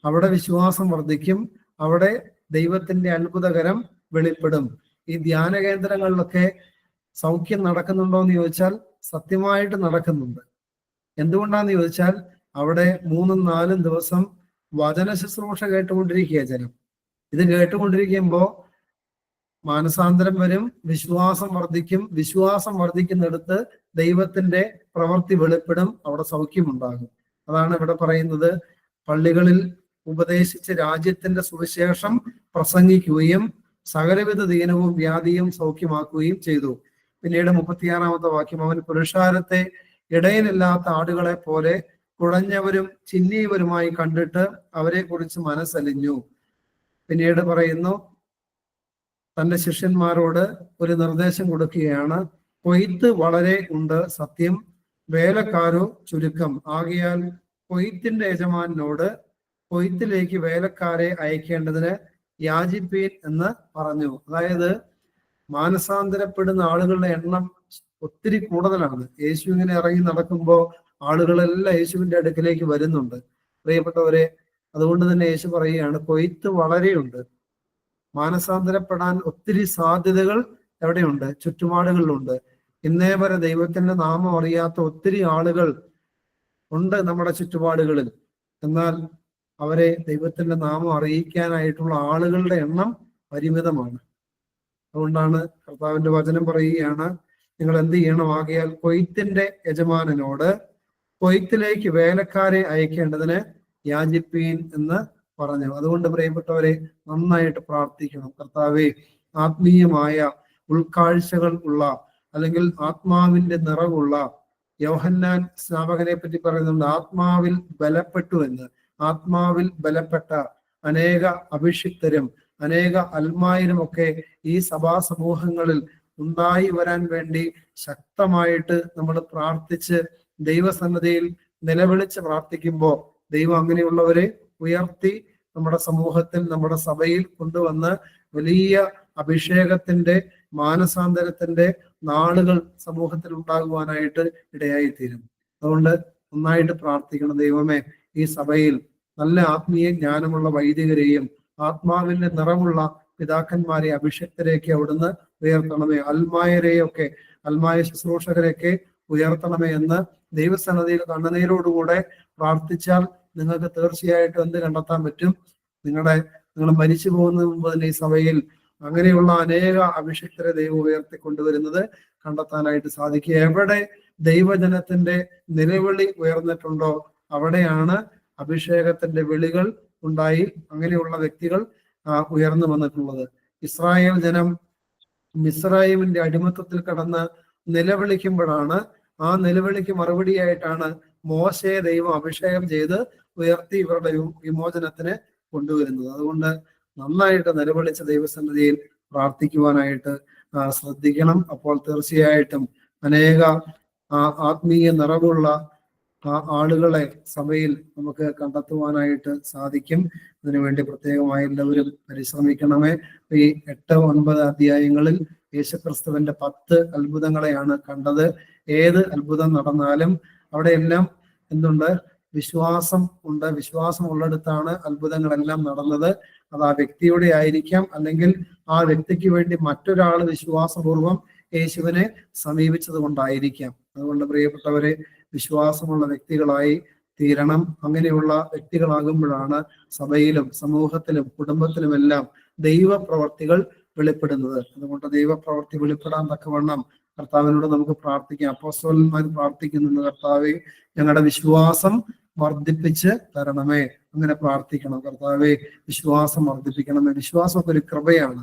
അവിടെ വിശ്വാസം വർദ്ധിക്കും, അവിടെ ദൈവത്തിന്റെ അത്ഭുതകരം വെളിപ്പെടും. ഈ ധ്യാന കേന്ദ്രങ്ങളിലൊക്കെ സൗഖ്യം നടക്കുന്നുണ്ടോ എന്ന് ചോദിച്ചാൽ സത്യമായിട്ട് നടക്കുന്നുണ്ട്. എന്തുകൊണ്ടാന്ന് ചോദിച്ചാൽ അവിടെ 3-4 ദിവസം വചന ശുശ്രൂഷ കേട്ടുകൊണ്ടിരിക്കുക ജനം. ഇത് കേട്ടുകൊണ്ടിരിക്കുമ്പോൾ മാനസാന്തരം വരും, വിശ്വാസം വർദ്ധിക്കും. വിശ്വാസം വർദ്ധിക്കുന്നിടത്ത് ദൈവത്തിന്റെ പ്രവൃത്തി വെളിപ്പെടും, അവിടെ സൗഖ്യമുണ്ടാകും. അതാണ് ഇവിടെ പറയുന്നത്, പള്ളികളിൽ ഉപദേശിച്ച് രാജ്യത്തിന്റെ സുവിശേഷം പ്രസംഗിക്കുകയും സകലവിധ ദീനവും വ്യാധിയും സൗഖ്യമാക്കുകയും ചെയ്തു. പിന്നീട് 36-ാമത്തെ വാക്യം, അവൻ പുരുഷാരത്തെ ഇടയിലില്ലാത്ത ആടുകളെ പോലെ കുഴഞ്ഞവരും ചിന്നിയവരുമായി കണ്ടിട്ട് അവരെ കുറിച്ച് മനസ്സലിഞ്ഞു. പിന്നീട് പറയുന്നു, തന്റെ ശിഷ്യന്മാരോട് ഒരു നിർദ്ദേശം കൊടുക്കുകയാണ്. കൊയ്ത്ത് വളരെ ഉണ്ട്, സത്യം, വേലക്കാരോ ചുരുക്കം. ആകയാൽ കൊയ്ത്തിന്റെ യജമാനോട് കൊയ്ത്തിലേക്ക് വേലക്കാരെ അയക്കേണ്ടതിന് യാചിപ്പീൻ എന്ന് പറഞ്ഞു. അതായത് മാനസാന്തരപ്പെടുന്ന ആളുകളുടെ എണ്ണം ഒത്തിരി കൂടുതലാണ്. യേശു ഇങ്ങനെ ഇറങ്ങി നടക്കുമ്പോൾ ആളുകളെല്ലാം യേശുവിന്റെ അടുക്കിലേക്ക് വരുന്നുണ്ട്. പ്രിയപ്പെട്ടവരെ, അതുകൊണ്ട് തന്നെ യേശു പറയുകയാണ്, കൊയ്ത്ത് വളരെയുണ്ട്, മാനസാന്തരപ്പെടാൻ ഒത്തിരി സാധ്യതകൾ എവിടെയുണ്ട്? ചുറ്റുപാടുകളിലുണ്ട്. ഇന്നേ വരെ ദൈവത്തിന്റെ നാമം അറിയാത്ത ഒത്തിരി ആളുകൾ ഉണ്ട് നമ്മുടെ ചുറ്റുപാടുകളിൽ. എന്നാൽ അവരെ ദൈവത്തിന്റെ നാമം അറിയിക്കാനായിട്ടുള്ള ആളുകളുടെ എണ്ണം പരിമിതമാണ്. അതുകൊണ്ടാണ് കർത്താവിന്റെ വചനം പറയുകയാണ്, നിങ്ങൾ എന്ത് ചെയ്യണം? ആകയാൽ കൊയ്ത്തിന്റെ യജമാനനോട് കൊയ്ത്തിലേക്ക് വേലക്കാരെ അയക്കേണ്ടതിന് യാചിപ്പീൻ എന്ന് പറഞ്ഞു. അതുകൊണ്ട് പ്രിയപ്പെട്ടവരെ, നന്നായിട്ട് പ്രാർത്ഥിക്കണം. കർത്താവെ, ആത്മീയമായ ഉൾക്കാഴ്ചകൾ ഉള്ള, അല്ലെങ്കിൽ ആത്മാവിന്റെ നിറവുള്ള, യോഹന്നാൻ സ്നാപകനെ പറ്റി പറയുന്നുണ്ട്, ആത്മാവിൽ ബലപ്പെട്ടു എന്ന്. ആത്മാവിൽ ബലപ്പെട്ട അനേക അഭിഷിക്തരും അനേക അൽമായരും ഒക്കെ ഈ സഭാ സമൂഹങ്ങളിൽ ഉണ്ടായി വരാൻ വേണ്ടി ശക്തമായിട്ട് നമ്മൾ പ്രാർത്ഥിച്ച് ദൈവസന്നദ്ധിയിൽ നിലവിളിച്ച് പ്രാർത്ഥിക്കുമ്പോൾ ദൈവം അങ്ങനെയുള്ളവരെ ഉയർത്തി നമ്മുടെ സമൂഹത്തിൽ, നമ്മുടെ സഭയിൽ കൊണ്ടുവന്ന് വലിയ അഭിഷേകത്തിന്റെ, മാനസാന്തരത്തിന്റെ നാളുകൾ സമൂഹത്തിൽ ഉണ്ടാകുവാനായിട്ട് ഇടയായിത്തീരും. അതുകൊണ്ട് നന്നായിട്ട് പ്രാർത്ഥിക്കണം. ദൈവമേ, ഈ സഭയിൽ നല്ല ആത്മീയ ജ്ഞാനമുള്ള വൈദികരെയും ആത്മാവിന്റെ നിറമുള്ള പിതാക്കന്മാരെ, അഭിഷക്തരെയൊക്കെ അവിടുന്ന് ഉയർത്തണമേ. അൽമായരെയൊക്കെ, അൽമായ ശുശ്രൂഷകരെയൊക്കെ ഉയർത്തണമേ എന്ന് ദൈവസന്നദ്ധിയിൽ കണ്ണുനീരോടുകൂടെ പ്രാർത്ഥിച്ചാൽ നിങ്ങൾക്ക് തീർച്ചയായിട്ടും എന്ത് കണ്ടെത്താൻ പറ്റും? നിങ്ങൾ മരിച്ചു പോകുന്നതിന് മുമ്പ് തന്നെ ഈ സഭയിൽ അങ്ങനെയുള്ള അനേക അഭിഷിക്തരെ ദൈവം ഉയർത്തിക്കൊണ്ടുവരുന്നത് കണ്ടെത്താനായിട്ട് സാധിക്കുക. എവിടെ ദൈവജനത്തിന്റെ നിലവിളി ഉയർന്നിട്ടുണ്ടോ അവിടെയാണ് അഭിഷേകത്തിന്റെ വിളികൾ ഉണ്ടായി അങ്ങനെയുള്ള വ്യക്തികൾ ഉയർന്നു വന്നിട്ടുള്ളത്. ഇസ്രായേൽ ജനം മിസ്രയീമിന്റെ അടിമത്തത്തിൽ കടന്ന് നിലവിളിക്കുമ്പോഴാണ്, ആ നിലവിളിക്ക് മറുപടിയായിട്ടാണ് മോശയെ ദൈവം അഭിഷേകം ചെയ്ത് ഉയർത്തി ഇവരുടെ വിമോചനത്തിന് കൊണ്ടുവരുന്നത്. അതുകൊണ്ട് നന്നായിട്ട് നിലവിളിച്ച ദൈവസന്നിധിയിൽ പ്രാർത്ഥിക്കുവാനായിട്ട് ശ്രദ്ധിക്കണം. അപ്പോൾ തീർച്ചയായിട്ടും അനേക ആത്മീയ നിറവുള്ള ആളുകളെ സഭയിൽ നമുക്ക് കണ്ടെത്തുവാനായിട്ട് സാധിക്കും. അതിനുവേണ്ടി പ്രത്യേകമായി എല്ലാവരും പരിശ്രമിക്കണമേ. ഈ 8, 9 അധ്യായങ്ങളിൽ യേശുക്രിസ്തുവിന്റെ 10 അത്ഭുതങ്ങളെയാണ് കണ്ടത്. ഏത് അത്ഭുതം നടന്നാലും അവിടെയെല്ലാം എന്തുണ്ട്? വിശ്വാസം ഉണ്ട്. വിശ്വാസം ഉള്ളിടത്താണ് അത്ഭുതങ്ങളെല്ലാം നടന്നത്. അത് ആ വ്യക്തിയുടെ ആയിരിക്കാം, അല്ലെങ്കിൽ ആ വ്യക്തിക്ക് വേണ്ടി മറ്റൊരാൾ വിശ്വാസപൂർവം യേശുവിനെ സമീപിച്ചത് കൊണ്ടായിരിക്കാം. അതുകൊണ്ട് പ്രിയപ്പെട്ടവരെ, വിശ്വാസമുള്ള വ്യക്തികളായി തീരണം. അങ്ങനെയുള്ള വ്യക്തികളാകുമ്പോഴാണ് സഭയിലും സമൂഹത്തിലും കുടുംബത്തിലുമെല്ലാം ദൈവപ്രവർത്തികൾ വെളിപ്പെടുന്നത്. അതുകൊണ്ട് ദൈവപ്രവർത്തി വെളിപ്പെടാൻ തക്കവണ്ണം കർത്താവിനോട് നമുക്ക് പ്രാർത്ഥിക്കാം. അപ്പോസ്തലന്മാർ പ്രാർത്ഥിക്കുന്നുണ്ട്, കർത്താവെ, ഞങ്ങളുടെ വിശ്വാസം വർദ്ധിപ്പിച്ച് തരണമേ. അങ്ങനെ പ്രാർത്ഥിക്കണം. കർത്താവെ, വിശ്വാസം വർദ്ധിപ്പിക്കണമേ. വിശ്വാസം ഒരു കൃപയാണ്.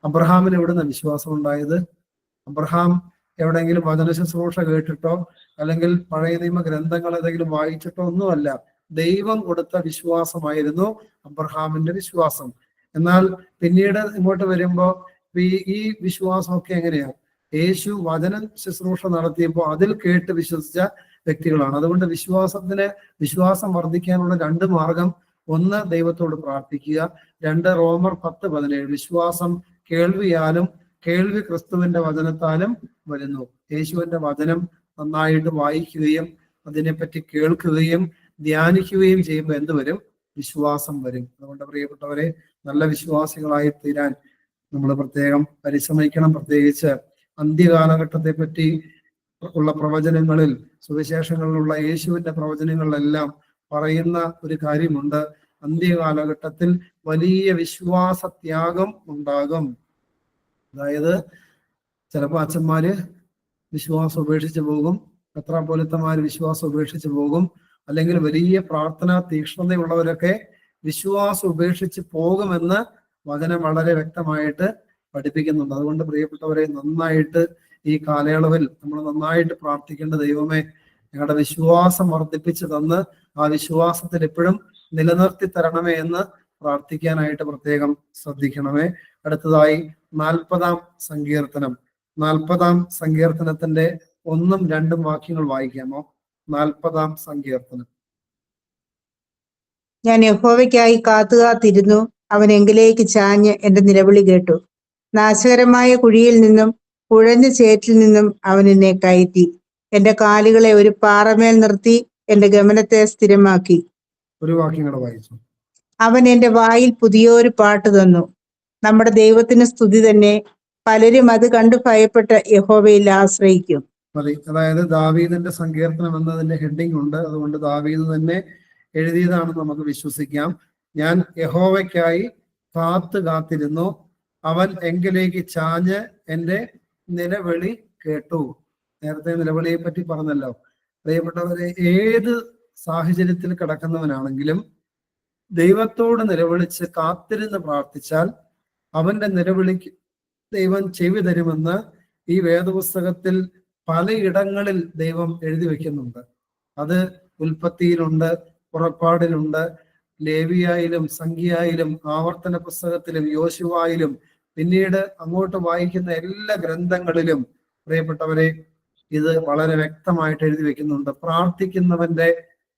അബ്രഹാമിന് എവിടുന്ന വിശ്വാസം ഉണ്ടായത്? അബ്രഹാം എവിടെയെങ്കിലും വചന ശുശ്രൂഷ കേട്ടിട്ടോ അല്ലെങ്കിൽ പഴയ നിയമ ഗ്രന്ഥങ്ങൾ ഏതെങ്കിലും വായിച്ചിട്ടോ ഒന്നുമല്ല. ദൈവം കൊടുത്ത വിശ്വാസമായിരുന്നു അബ്രഹാമിന്റെ വിശ്വാസം. എന്നാൽ പിന്നീട് ഇങ്ങോട്ട് വരുമ്പോ ഈ വിശ്വാസമൊക്കെ എങ്ങനെയാ? യേശു വചന ശുശ്രൂഷ നടത്തിയപ്പോൾ അതിൽ കേട്ട് വിശ്വസിച്ച വ്യക്തികളാണ്. അതുകൊണ്ട് വിശ്വാസം വർദ്ധിക്കാനുള്ള 2 മാർഗം: 1 ദൈവത്തോട് പ്രാർത്ഥിക്കുക, 2 റോമർ 10:17 വിശ്വാസം കേൾവിയാലും കേൾവി ക്രിസ്തുവിന്റെ വചനത്താലും വരുന്നു. യേശുവിന്റെ വചനം നന്നായിട്ട് വായിക്കുകയും അതിനെപ്പറ്റി കേൾക്കുകയും ധ്യാനിക്കുകയും ചെയ്യുമ്പോൾ എന്ത് വരും? വിശ്വാസം വരും. അതുകൊണ്ട് പ്രിയപ്പെട്ടവരെ, നല്ല വിശ്വാസികളായി തീരാൻ നമ്മൾ പ്രത്യേകം പരിശ്രമിക്കണം. പ്രത്യേകിച്ച് അന്ത്യകാലഘട്ടത്തെ പറ്റി ഉള്ള പ്രവചനങ്ങളിൽ, സുവിശേഷങ്ങളിലുള്ള യേശുവിന്റെ പ്രവചനങ്ങളിലെല്ലാം പറയുന്ന ഒരു കാര്യമുണ്ട്. അന്ത്യകാലഘട്ടത്തിൽ വലിയ വിശ്വാസത്യാഗം ഉണ്ടാകും. അതായത് ചിലപ്പോൾ അച്ഛന്മാര് വിശ്വാസം ഉപേക്ഷിച്ച് പോകും, മെത്രാപ്പോലീത്തമാര് വിശ്വാസം ഉപേക്ഷിച്ച് പോകും, അല്ലെങ്കിൽ വലിയ പ്രാർത്ഥനാ തീക്ഷ്ണതയുള്ളവരൊക്കെ വിശ്വാസം ഉപേക്ഷിച്ച് പോകുമെന്ന് വചനം വളരെ വ്യക്തമായിട്ട് പഠിപ്പിക്കുന്നുണ്ട്. അതുകൊണ്ട് പ്രിയപ്പെട്ടവരെ, നന്നായിട്ട് ഈ കാലയളവിൽ നമ്മൾ നന്നായിട്ട് പ്രാർത്ഥിക്കേണ്ട, ദൈവമേ, ഞങ്ങളുടെ വിശ്വാസം വർദ്ധിപ്പിച്ച് തന്ന് ആ വിശ്വാസത്തിൽ എപ്പോഴും നിലനിർത്തി തരണമേ എന്ന് പ്രാർത്ഥിക്കാനായിട്ട് പ്രത്യേകം ശ്രദ്ധിക്കണമേ. അടുത്തതായി 40-ാം സങ്കീർത്തനം. 40-ാം സങ്കീർത്തനത്തിന്റെ 1ഉം 2ഉം വാക്യങ്ങൾ വായിക്കാമോ? 40-ാം സങ്കീർത്തനം. ഞാൻ യഹോവയ്ക്കായി കാത്തുകാത്തിരുന്നു, അവൻ എങ്കിലേക്ക് ചാഞ്ഞ് എന്റെ നിലവിളി കേട്ടു. നാശകരമായ കുഴിയിൽ നിന്നും കുഴഞ്ഞ ചേറ്റിൽ നിന്നും അവൻ എന്നെ കയറ്റി. എന്റെ കാലുകളെ ഒരു പാറമേൽ നിർത്തി എന്റെ ഗമനത്തെ സ്ഥിരമാക്കി. ഒരു വാക്യം കൂടെ വായിച്ചു. അവൻ എന്റെ വായിൽ പുതിയൊരു പാട്ട് തന്നു. നമ്മുടെ ദൈവത്തിന് സ്തുതി തന്നെ. പലരും അത് കണ്ടു ഭയപ്പെട്ട് യഹോവയിൽ ആശ്രയിക്കും. മതി. അതായത് ദാവീദിന്റെ സങ്കീർത്തനം എന്നതിന്റെ ഹെഡിങ് ഉണ്ട്. അതുകൊണ്ട് ദാവീദ് തന്നെ എഴുതിയതാണെന്ന് നമുക്ക് വിശ്വസിക്കാം. ഞാൻ യഹോവയ്ക്കായി കാത്തിരുന്നു, അവൻ എങ്കിലേക്ക് ചാഞ്ഞ് എന്റെ നിലവിളി കേട്ടു. നേരത്തെ നിലവിളിയെ പറ്റി പറഞ്ഞല്ലോ. പ്രിയപ്പെട്ടവരെ, ഏത് സാഹചര്യത്തിൽ കിടക്കുന്നവനാണെങ്കിലും ദൈവത്തോട് നിലവിളിച്ച് കാത്തിരുന്ന് പ്രാർത്ഥിച്ചാൽ അവന്റെ നിലവിളിക്ക് ദൈവം ചെവി തരുമെന്ന് ഈ വേദപുസ്തകത്തിൽ പലയിടങ്ങളിൽ ദൈവം എഴുതി വെക്കുന്നുണ്ട്. അത് ഉൽപ്പത്തിയിലുണ്ട്, പുറപ്പാടിലുണ്ട്, ലേവിയായാലും സംഖ്യയിലും ആവർത്തന പുസ്തകത്തിലും യോശുവായിലും പിന്നീട് അങ്ങോട്ട് വായിക്കുന്ന എല്ലാ ഗ്രന്ഥങ്ങളിലും പ്രിയപ്പെട്ടവരെ ഇത് വളരെ വ്യക്തമായിട്ട് എഴുതി വെക്കുന്നുണ്ട്. പ്രാർത്ഥിക്കുന്നവന്റെ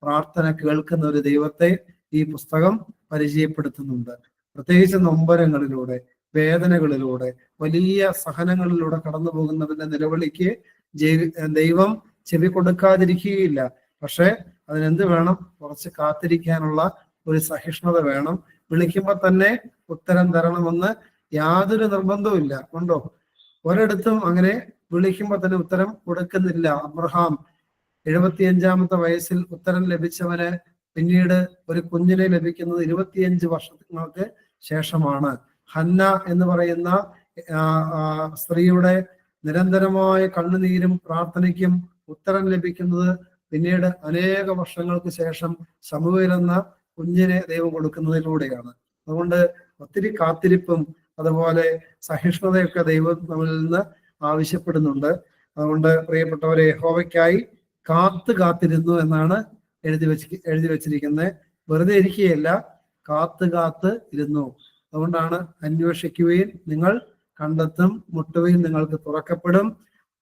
പ്രാർത്ഥന കേൾക്കുന്ന ഒരു ദൈവത്തെ ഈ പുസ്തകം പരിചയപ്പെടുത്തുന്നുണ്ട്. പ്രത്യേകിച്ച് നൊമ്പരങ്ങളിലൂടെ, വേദനകളിലൂടെ, വലിയ സഹനങ്ങളിലൂടെ കടന്നു പോകുന്നവന്റെ നിലവിളിക്ക് ദൈവം ചെവി കൊടുക്കാതിരിക്കുകയില്ല. പക്ഷെ അതിനെന്ത് വേണം? കുറച്ച് കാത്തിരിക്കാനുള്ള ഒരു സഹിഷ്ണുത വേണം. വിളിക്കുമ്പോൾ തന്നെ ഉത്തരം തരണമെന്ന് യാതൊരു നിർബന്ധവും ഇല്ല. ഉണ്ടോ? ഒരിടത്തും അങ്ങനെ വിളിക്കുമ്പോൾ തന്നെ ഉത്തരം കൊടുക്കുന്നില്ല. അബ്രഹാം 75-ാമത്തെ വയസ്സിൽ ഉത്തരം ലഭിച്ചവന് പിന്നീട് ഒരു കുഞ്ഞിനെ ലഭിക്കുന്നത് 25 വർഷങ്ങൾക്ക് ശേഷമാണ്. ഹന്ന എന്ന് പറയുന്ന സ്ത്രീയുടെ നിരന്തരമായ കണ്ണുനീരും പ്രാർത്ഥനയ്ക്കും ഉത്തരം ലഭിക്കുന്നത് പിന്നീട് അനേക വർഷങ്ങൾക്ക് ശേഷം ശമൂവേൽ എന്ന കുഞ്ഞിനെ ദൈവം കൊടുക്കുന്നതിലൂടെയാണ്. അതുകൊണ്ട് ഒത്തിരി കാത്തിരിപ്പും അതുപോലെ സഹിഷ്ണുതയൊക്കെ ദൈവം നമ്മളിൽ നിന്ന് ആവശ്യപ്പെടുന്നുണ്ട്. അതുകൊണ്ട് പ്രിയപ്പെട്ടവരെ, യഹോവയ്ക്കായി കാത്തിരുന്നു എന്നാണ് എഴുതി വെച്ചിരിക്കുന്നത്. വെറുതെ ഇരിക്കുകയല്ല, കാത്ത് ഇരുന്നു. അതുകൊണ്ടാണ് അന്വേഷിക്കുകയും നിങ്ങൾ കണ്ടെത്തും, മുട്ടുകയും നിങ്ങൾക്ക് തുറക്കപ്പെടും,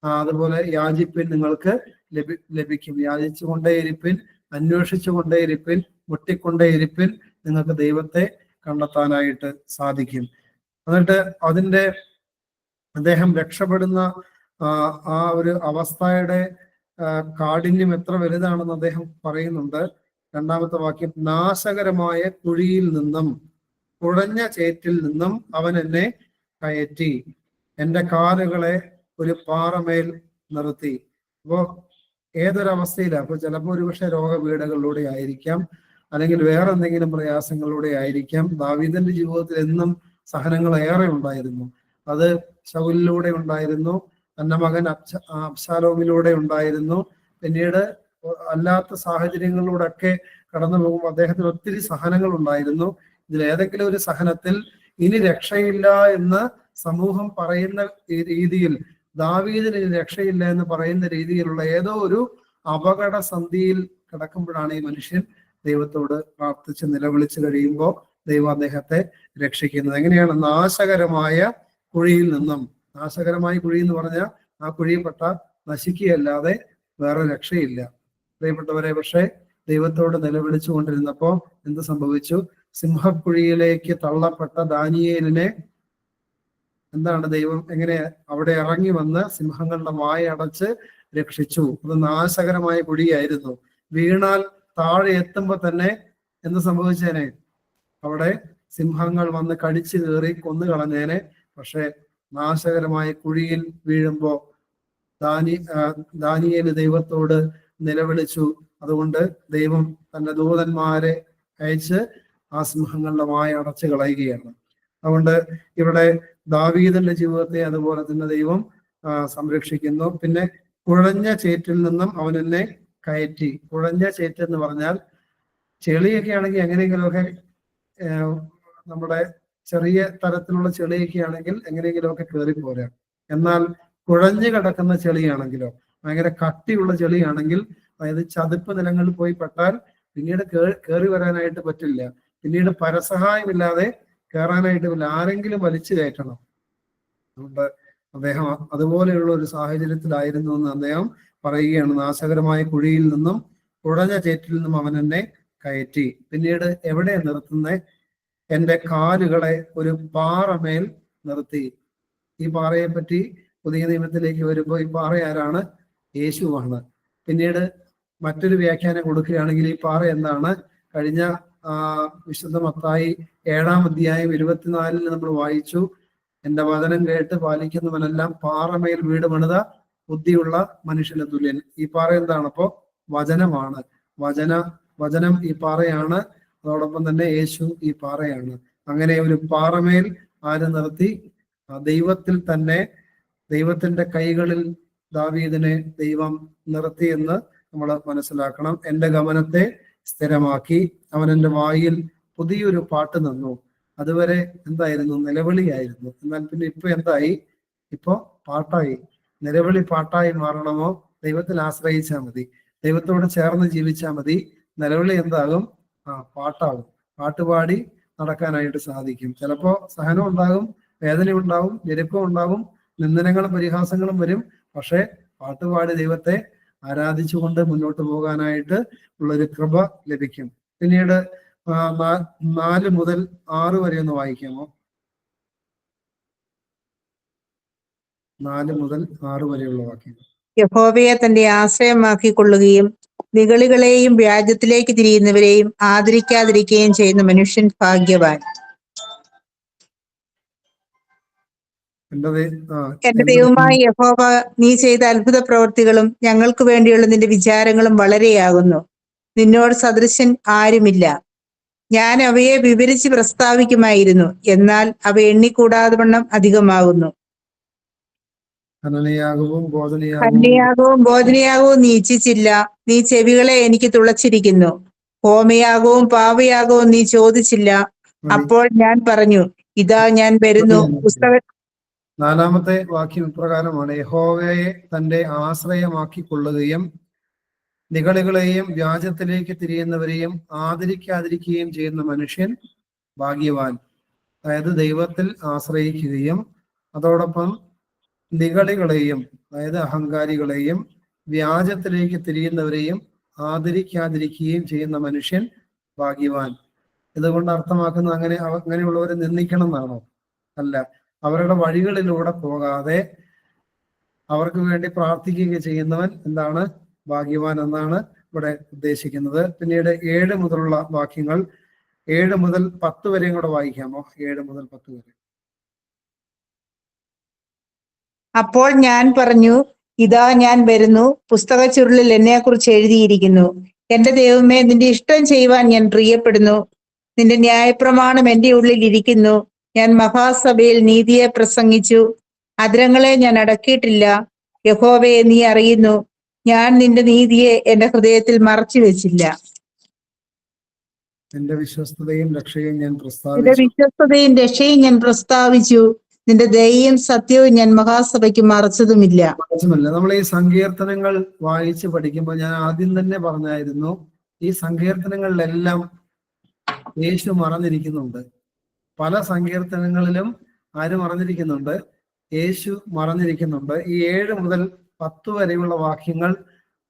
അതുപോലെ യാചിപ്പിൻ നിങ്ങൾക്ക് ലഭിക്കും. യാചിച്ചു കൊണ്ടേയിരിപ്പിൻ, അന്വേഷിച്ചു കൊണ്ടേയിരിപ്പിൻ, മുട്ടിക്കൊണ്ടേയിരിപ്പിൻ, നിങ്ങൾക്ക് ദൈവത്തെ കണ്ടെത്താനായിട്ട് സാധിക്കും. എന്നിട്ട് അദ്ദേഹം രക്ഷപ്പെടുന്ന ആ ഒരു അവസ്ഥയുടെ കാഠിന്യം എത്ര വലുതാണെന്ന് അദ്ദേഹം പറയുന്നുണ്ട്. 2-ാമത്തെ വാക്യം, നാശകരമായ കുഴിയിൽ നിന്നും കുഴഞ്ഞ ചേറ്റിൽ നിന്നും അവൻ എന്നെ കയറ്റി, എന്റെ കാലുകളെ ഒരു പാറമേൽ നിർത്തി. അപ്പോ ഏതൊരവസ്ഥയിലാണ്? അപ്പൊ ചിലപ്പോൾ ഒരുപക്ഷെ രോഗപീഠകളിലൂടെ ആയിരിക്കാം, അല്ലെങ്കിൽ വേറെ എന്തെങ്കിലും പ്രയാസങ്ങളിലൂടെ ആയിരിക്കാം. ദാവീദിന്റെ ജീവിതത്തിൽ എന്നും സഹനങ്ങൾ ഏറെ ഉണ്ടായിരുന്നു. അത് ശൗലിലൂടെ ഉണ്ടായിരുന്നു, തന്റെ മകൻ അബ്ശാലോമിലൂടെ ഉണ്ടായിരുന്നു, പിന്നീട് അല്ലാത്ത സാഹചര്യങ്ങളിലൂടെ ഒക്കെ കടന്നു പോകുമ്പോൾ അദ്ദേഹത്തിന് ഒത്തിരി സഹനങ്ങൾ ഉണ്ടായിരുന്നു. ഇതിലേതെങ്കിലും ഒരു സഹനത്തിൽ ഇനി രക്ഷയില്ല എന്ന് സമൂഹം പറയുന്ന രീതിയിൽ, ദാവീദിന് ഇനി രക്ഷയില്ല എന്ന് പറയുന്ന രീതിയിലുള്ള ഏതോ ഒരു അപകട സന്ധിയിൽ കിടക്കുമ്പോഴാണ് ഈ മനുഷ്യൻ ദൈവത്തോട് പ്രാർത്ഥിച്ച് നിലവിളിച്ചു കഴിയുമ്പോൾ ദൈവം അദ്ദേഹത്തെ രക്ഷിക്കുന്നത്. എങ്ങനെയാണ്? നാശകരമായ കുഴിയിൽ നിന്നും. നാശകരമായ കുഴി എന്ന് പറഞ്ഞാൽ ആ കുഴിയിൽപ്പെട്ട നശിക്കുകയല്ലാതെ വേറെ രക്ഷയില്ല പ്രിയപ്പെട്ടവരെ. പക്ഷെ ദൈവത്തോട് നിലവിളിച്ചു കൊണ്ടിരുന്നപ്പോ എന്ത് സംഭവിച്ചു? സിംഹക്കുഴിയിലേക്ക് തള്ളപ്പെട്ട ദാനിയേലിനെ എന്താണ് ദൈവം എങ്ങനെ അവിടെ ഇറങ്ങി വന്ന് സിംഹങ്ങളുടെ വായ അടച്ച് രക്ഷിച്ചു. അത് നാശകരമായ കുഴിയായിരുന്നു. വീണാൽ താഴെ എത്തുമ്പോ തന്നെ എന്ത് സംഭവിച്ചേനെ? അവിടെ സിംഹങ്ങൾ വന്ന് കടിച്ചു കയറി കൊന്നു കളഞ്ഞേനെ. പക്ഷെ നാശകരമായ കുഴിയിൽ വീഴുമ്പോ ദാനിയേല് ദൈവത്തോട് നിലവിളിച്ചു. അതുകൊണ്ട് ദൈവം തന്റെ ദൂതന്മാരെ അയച്ച് ആ സിംഹങ്ങളുടെ വായ അടച്ചു കളയുകയാണ്. അതുകൊണ്ട് ഇവിടെ ദാവീദിന്റെ ജീവിതത്തെ അതുപോലെ തന്നെ ദൈവം സംരക്ഷിക്കുന്നു. പിന്നെ കുഴഞ്ഞ ചേറ്റിൽ നിന്നും അവൻ എന്നെ കയറ്റി. കുഴഞ്ഞ ചേറ്റ് എന്ന് പറഞ്ഞാൽ ചെളിയൊക്കെ ആണെങ്കിൽ എങ്ങനെയെങ്കിലുമൊക്കെ നമ്മുടെ ചെറിയ തരത്തിലുള്ള ചെളിയൊക്കെ ആണെങ്കിൽ എങ്ങനെയെങ്കിലുമൊക്കെ കയറിപ്പോരാ. എന്നാൽ കുഴഞ്ഞു കിടക്കുന്ന ചെളിയാണെങ്കിലോ, ഭയങ്കര കട്ടിയുള്ള ചെളിയാണെങ്കിൽ, അതായത് ചതുപ്പ് നിലങ്ങളിൽ പോയി പെട്ടാൽ പിന്നീട് കയറി വരാനായിട്ട് പറ്റില്ല. പിന്നീട് പരസഹായമില്ലാതെ കയറാനായിട്ട് പറ്റില്ല, ആരെങ്കിലും വലിച്ചു കയറ്റണം. അതുകൊണ്ട് അദ്ദേഹം അതുപോലെയുള്ള ഒരു സാഹചര്യത്തിലായിരുന്നു എന്ന് അദ്ദേഹം പറയുകയാണ്. നാശകരമായ കുഴിയിൽ നിന്നും കുഴഞ്ഞ ചേറ്റിൽ നിന്നും അവൻ എന്നെ കയറ്റി. പിന്നീട് എവിടെ നിർത്തുന്നത്? എൻ്റെ കാലുകളെ ഒരു പാറമേൽ നിർത്തി. ഈ പാറയെ പറ്റി പുതിയ നിയമത്തിലേക്ക് വരുമ്പോൾ ഈ പാറ ആരാണ്? യേശുവാണ്. പിന്നീട് മറ്റൊരു വ്യാഖ്യാനം കൊടുക്കുകയാണെങ്കിൽ ഈ പാറ എന്താണ്? കഴിഞ്ഞ വിശുദ്ധ മത്തായി 7-ാം അധ്യായം 24 നമ്മൾ വായിച്ചു, എൻ്റെ വചനം കേട്ട് പാലിക്കുന്നവനെല്ലാം പാറമേൽ വീട് പണിത ബുദ്ധിയുള്ള മനുഷ്യന് തുല്യൻ. ഈ പാറ എന്താണ്? അപ്പോ വചനമാണ്. വചനം ഈ പാറയാണ്. അതോടൊപ്പം തന്നെ യേശു ഈ പാറയാണ്. അങ്ങനെ ഒരു പാറമേൽ ആര് നിർത്തി? ദൈവത്തിൽ തന്നെ, ദൈവത്തിന്റെ കൈകളിൽ ദാവീദിനെ ദൈവം നിർത്തി എന്ന് നമ്മൾ മനസ്സിലാക്കണം. എൻ്റെ ഗമനത്തെ സ്ഥിരമാക്കി, അവൻ എൻ്റെ വായിൽ പുതിയൊരു പാട്ട് തന്നു. അതുവരെ എന്തായിരുന്നു? നിലവിളിയായിരുന്നു. എന്നാൽ പിന്നെ ഇപ്പൊ എന്തായി? ഇപ്പൊ പാട്ടായി. നിലവിളി പാട്ടായി മാറണമോ? ദൈവത്തിൽ ആശ്രയിച്ചാൽ മതി, ദൈവത്തോട് ചേർന്ന് ജീവിച്ചാൽ മതി. നിലവിളി എന്താകും? പാട്ടാകും. പാട്ടുപാടി നടക്കാനായിട്ട് സാധിക്കും. ചിലപ്പോ സഹനം ഉണ്ടാകും, വേദന ഉണ്ടാകും, ഞെരുക്കം ഉണ്ടാകും, നിന്ദനങ്ങളും പരിഹാസങ്ങളും വരും. പക്ഷെ പാട്ടുപാടി ദൈവത്തെ ആരാധിച്ചുകൊണ്ട് മുന്നോട്ട് പോകാനായിട്ട് ഉള്ളൊരു കൃപ ലഭിക്കും. പിന്നീട് 4 മുതൽ 6 വരെ ഒന്ന് വായിക്കാമോ? 4 മുതൽ 6 വരെയുള്ള വാക്യങ്ങൾ. യഹോവയെ തന്റെ ആശ്രയമാക്കിക്കൊള്ളുകയും നിഗളികളെയും വ്യാജത്തിലേക്ക് തിരിയുന്നവരെയും ആദരിക്കാതിരിക്കുകയും ചെയ്യുന്ന മനുഷ്യൻ ഭാഗ്യവാൻ. എന്റെ ദൈവമായ യഹോവ, നീ ചെയ്ത അത്ഭുത പ്രവൃത്തികളും ഞങ്ങൾക്ക് വേണ്ടിയുള്ള നിന്റെ വിചാരങ്ങളും വളരെയാകുന്നു. നിന്നോട് സദൃശൻ ആരുമില്ല. ഞാൻ അവയെ വിവരിച്ച് പ്രസ്താവിക്കുമായിരുന്നു, എന്നാൽ അവ എണ്ണിക്കൂടാതെ വണ്ണം അധികമാകുന്നു. ഹനനയാഗവും ഭോജനയാഗവും നീ ഇച്ഛിച്ചില്ല. നീ ചെവികളെ എനിക്ക് തുളച്ചിരിക്കുന്നു. ഹോമയാഗവും പാപയാഗവും നീ ചോദിച്ചില്ല. അപ്പോൾ ഞാൻ പറഞ്ഞു, ഇതാ ഞാൻ വരുന്നു. 4-ാമത്തെ വാക്യം ഇപ്രകാരമാണ്: യഹോവയെ തന്റെ ആശ്രയമാക്കിക്കൊള്ളുകയും നിഗളികളെയും വ്യാജത്തിലേക്ക് തിരിയുന്നവരെയും ആദരിക്കാതിരിക്കുകയും ചെയ്യുന്ന മനുഷ്യൻ ഭാഗ്യവാൻ. അതായത് ദൈവത്തിൽ ആശ്രയിക്കുകയും അതോടൊപ്പം നിഗളികളെയും, അതായത് അഹങ്കാരികളെയും വ്യാജത്തിലേക്ക് തിരിയുന്നവരെയും ആദരിക്കാതിരിക്കുകയും ചെയ്യുന്ന മനുഷ്യൻ ഭാഗ്യവാൻ. ഇതുകൊണ്ട് അർത്ഥമാക്കുന്നത് അങ്ങനെയുള്ളവരെ നിന്ദിക്കണം എന്നാണോ? അല്ല. അവരുടെ വഴികളിലൂടെ പോകാതെ അവർക്ക് വേണ്ടി പ്രാർത്ഥിക്കുക ചെയ്യുന്നവൻ എന്താണ്? ഭാഗ്യവാൻ എന്നാണ് ഇവിടെ ഉദ്ദേശിക്കുന്നത്. പിന്നീട് 7 മുതലുള്ള വാക്യങ്ങൾ, 7 മുതൽ 10 വരെയും കൂടെ വായിക്കാമോ? 7 മുതൽ 10 വരെ. അപ്പോൾ ഞാൻ പറഞ്ഞു, ഇതാ ഞാൻ വരുന്നു. പുസ്തക ചുരുളിൽ എന്നെക്കുറിച്ച് എഴുതിയിരിക്കുന്നു. എന്റെ ദൈവമേ, നിന്റെ ഇഷ്ടം ചെയ്യുവാൻ ഞാൻ പ്രിയപ്പെടുന്നു. നിന്റെ ന്യായപ്രമാണം എന്റെ ഉള്ളിൽ ഇരിക്കുന്നു. ഞാൻ മഹാസഭയിൽ നീതിയെ പ്രസംഗിച്ചു. അധരങ്ങളെ ഞാൻ അടക്കിയിട്ടില്ല. യഹോവയെ നീ അറിയുന്നു, ഞാൻ നിന്റെ നീതിയെ എന്റെ ഹൃദയത്തിൽ മറച്ചു വെച്ചില്ല. നിന്റെ വിശ്വസ്തതയും രക്ഷയും ഞാൻ പ്രസ്താവിച്ചു. നിന്റെ ദയയും സത്യവും ഞാൻ മഹാസഭയ്ക്ക് മറച്ചതുമില്ല. നമ്മൾ ഈ സങ്കീർത്തനങ്ങൾ വായിച്ച് പഠിക്കുമ്പോൾ ഞാൻ ആദ്യം തന്നെ പറഞ്ഞായിരുന്നു, ഈ സങ്കീർത്തനങ്ങളിലെല്ലാം യേശു മറഞ്ഞിരിക്കുന്നുണ്ട്. പല സങ്കീർത്തനങ്ങളിലും ആര് മറഞ്ഞിരിക്കുന്നുണ്ട്? യേശു മറഞ്ഞിരിക്കുന്നുണ്ട്. ഈ 7 മുതൽ 10 വരെയുള്ള വാക്യങ്ങൾ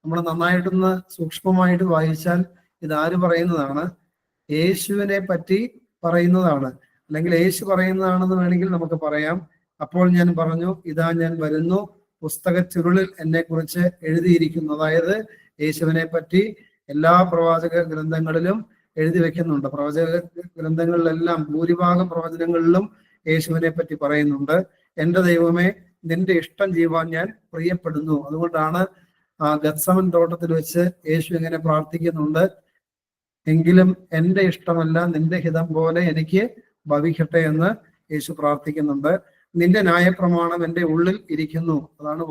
നമ്മൾ നന്നായിട്ടൊന്ന് സൂക്ഷ്മമായിട്ട് വായിച്ചാൽ ഇതാര് പറയുന്നതാണ്? യേശുവിനെ പറ്റി പറയുന്നതാണ്, അല്ലെങ്കിൽ യേശു പറയുന്നതാണെന്ന് വേണമെങ്കിൽ നമുക്ക് പറയാം. അപ്പോൾ ഞാൻ പറഞ്ഞു, ഇതാ ഞാൻ വരുന്നു. പുസ്തക ചുരുളിൽ എന്നെ കുറിച്ച് എഴുതിയിരിക്കുന്നു. അതായത് യേശുവിനെ പറ്റി എല്ലാ പ്രവാചക ഗ്രന്ഥങ്ങളിലും എഴുതി വെക്കുന്നുണ്ട്. പ്രവചക ഗ്രന്ഥങ്ങളിലെല്ലാം ഭൂരിഭാഗം പ്രവചനങ്ങളിലും യേശുവിനെ പറ്റി പറയുന്നുണ്ട്. എൻ്റെ ദൈവമേ, നിന്റെ ഇഷ്ടം ചെയ്യുവാൻ ഞാൻ പ്രിയപ്പെടുന്നു. അതുകൊണ്ടാണ് ഗത്സമൻ തോട്ടത്തിൽ വെച്ച് യേശു ഇങ്ങനെ പ്രാർത്ഥിക്കുന്നുണ്ട്: എങ്കിലും എൻ്റെ ഇഷ്ടമല്ല, നിന്റെ ഹിതം പോലെ എനിക്ക് ഭവിക്കട്ടെ എന്ന് യേശു പ്രാർത്ഥിക്കുന്നുണ്ട്. നിന്റെ ന്യായപ്രമാണം എൻ്റെ ഉള്ളിൽ ഇരിക്കുന്നു. അതാണ്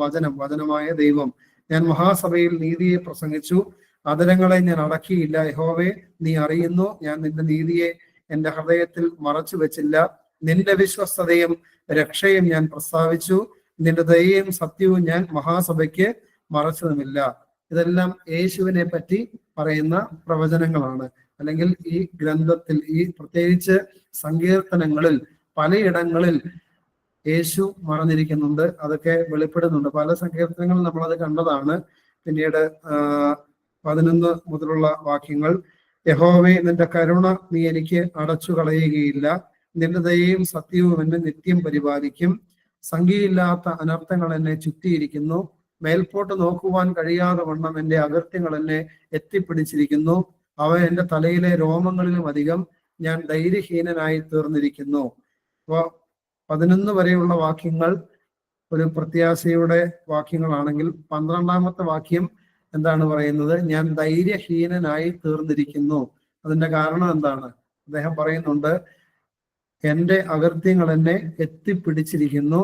വചനമായ ദൈവം. ഞാൻ മഹാസഭയിൽ നീതിയെ പ്രസംഗിച്ചു. അധരങ്ങളെ ഞാൻ അടക്കിയില്ല. യഹോവേ, നീ അറിയുന്നു, ഞാൻ നിന്റെ നീതിയെ എൻ്റെ ഹൃദയത്തിൽ മറച്ചു വെച്ചില്ല. നിന്റെ വിശ്വസ്തതയും രക്ഷയും ഞാൻ പ്രസ്താവിച്ചു. നിന്റെ ദയയും സത്യവും ഞാൻ മഹാസഭയ്ക്ക് മറച്ചതുമില്ല. ഇതെല്ലാം യേശുവിനെ പറ്റി പറയുന്ന പ്രവചനങ്ങളാണ്. അല്ലെങ്കിൽ ഈ ഗ്രന്ഥത്തിൽ, ഈ പ്രത്യേകിച്ച് സങ്കീർത്തനങ്ങളിൽ പലയിടങ്ങളിൽ യേശു മറഞ്ഞിരിക്കുന്നുണ്ട്. അതൊക്കെ വെളിപ്പെടുന്നുണ്ട്. പല സങ്കീർത്തനങ്ങളും നമ്മളത് കണ്ടതാണ്. പിന്നീട് 11 മുതലുള്ള വാക്യങ്ങൾ, യഹോവേ, നിന്റെ കരുണ നീ എനിക്ക് അടച്ചു കളയുകയില്ല. നിന്റെ ദയയും സത്യവും എന്നെ നിത്യം പരിപാലിക്കും. സംഖ്യയില്ലാത്ത അനർത്ഥങ്ങൾ എന്നെ ചുറ്റിയിരിക്കുന്നു. മേൽപോട്ട് നോക്കുവാൻ കഴിയാതെ വണ്ണം എന്റെ അകൃത്യങ്ങൾ എന്നെ എത്തിപ്പിടിച്ചിരിക്കുന്നു. അവ എന്റെ തലയിലെ രോമങ്ങളിലും അധികം. ഞാൻ ധൈര്യഹീനനായി തീർന്നിരിക്കുന്നു. അപ്പൊ 11 വരെയുള്ള വാക്യങ്ങൾ ഒരു പ്രത്യാശയുടെ വാക്യങ്ങളാണെങ്കിൽ 12ാമത്തെ വാക്യം എന്താണ് പറയുന്നത്? ഞാൻ ധൈര്യഹീനനായി തീർന്നിരിക്കുന്നു. അതിന്റെ കാരണം എന്താണ്? അദ്ദേഹം പറയുന്നുണ്ട്, എന്റെ അകൃത്യങ്ങൾ എന്നെ എത്തിപ്പിടിച്ചിരിക്കുന്നു,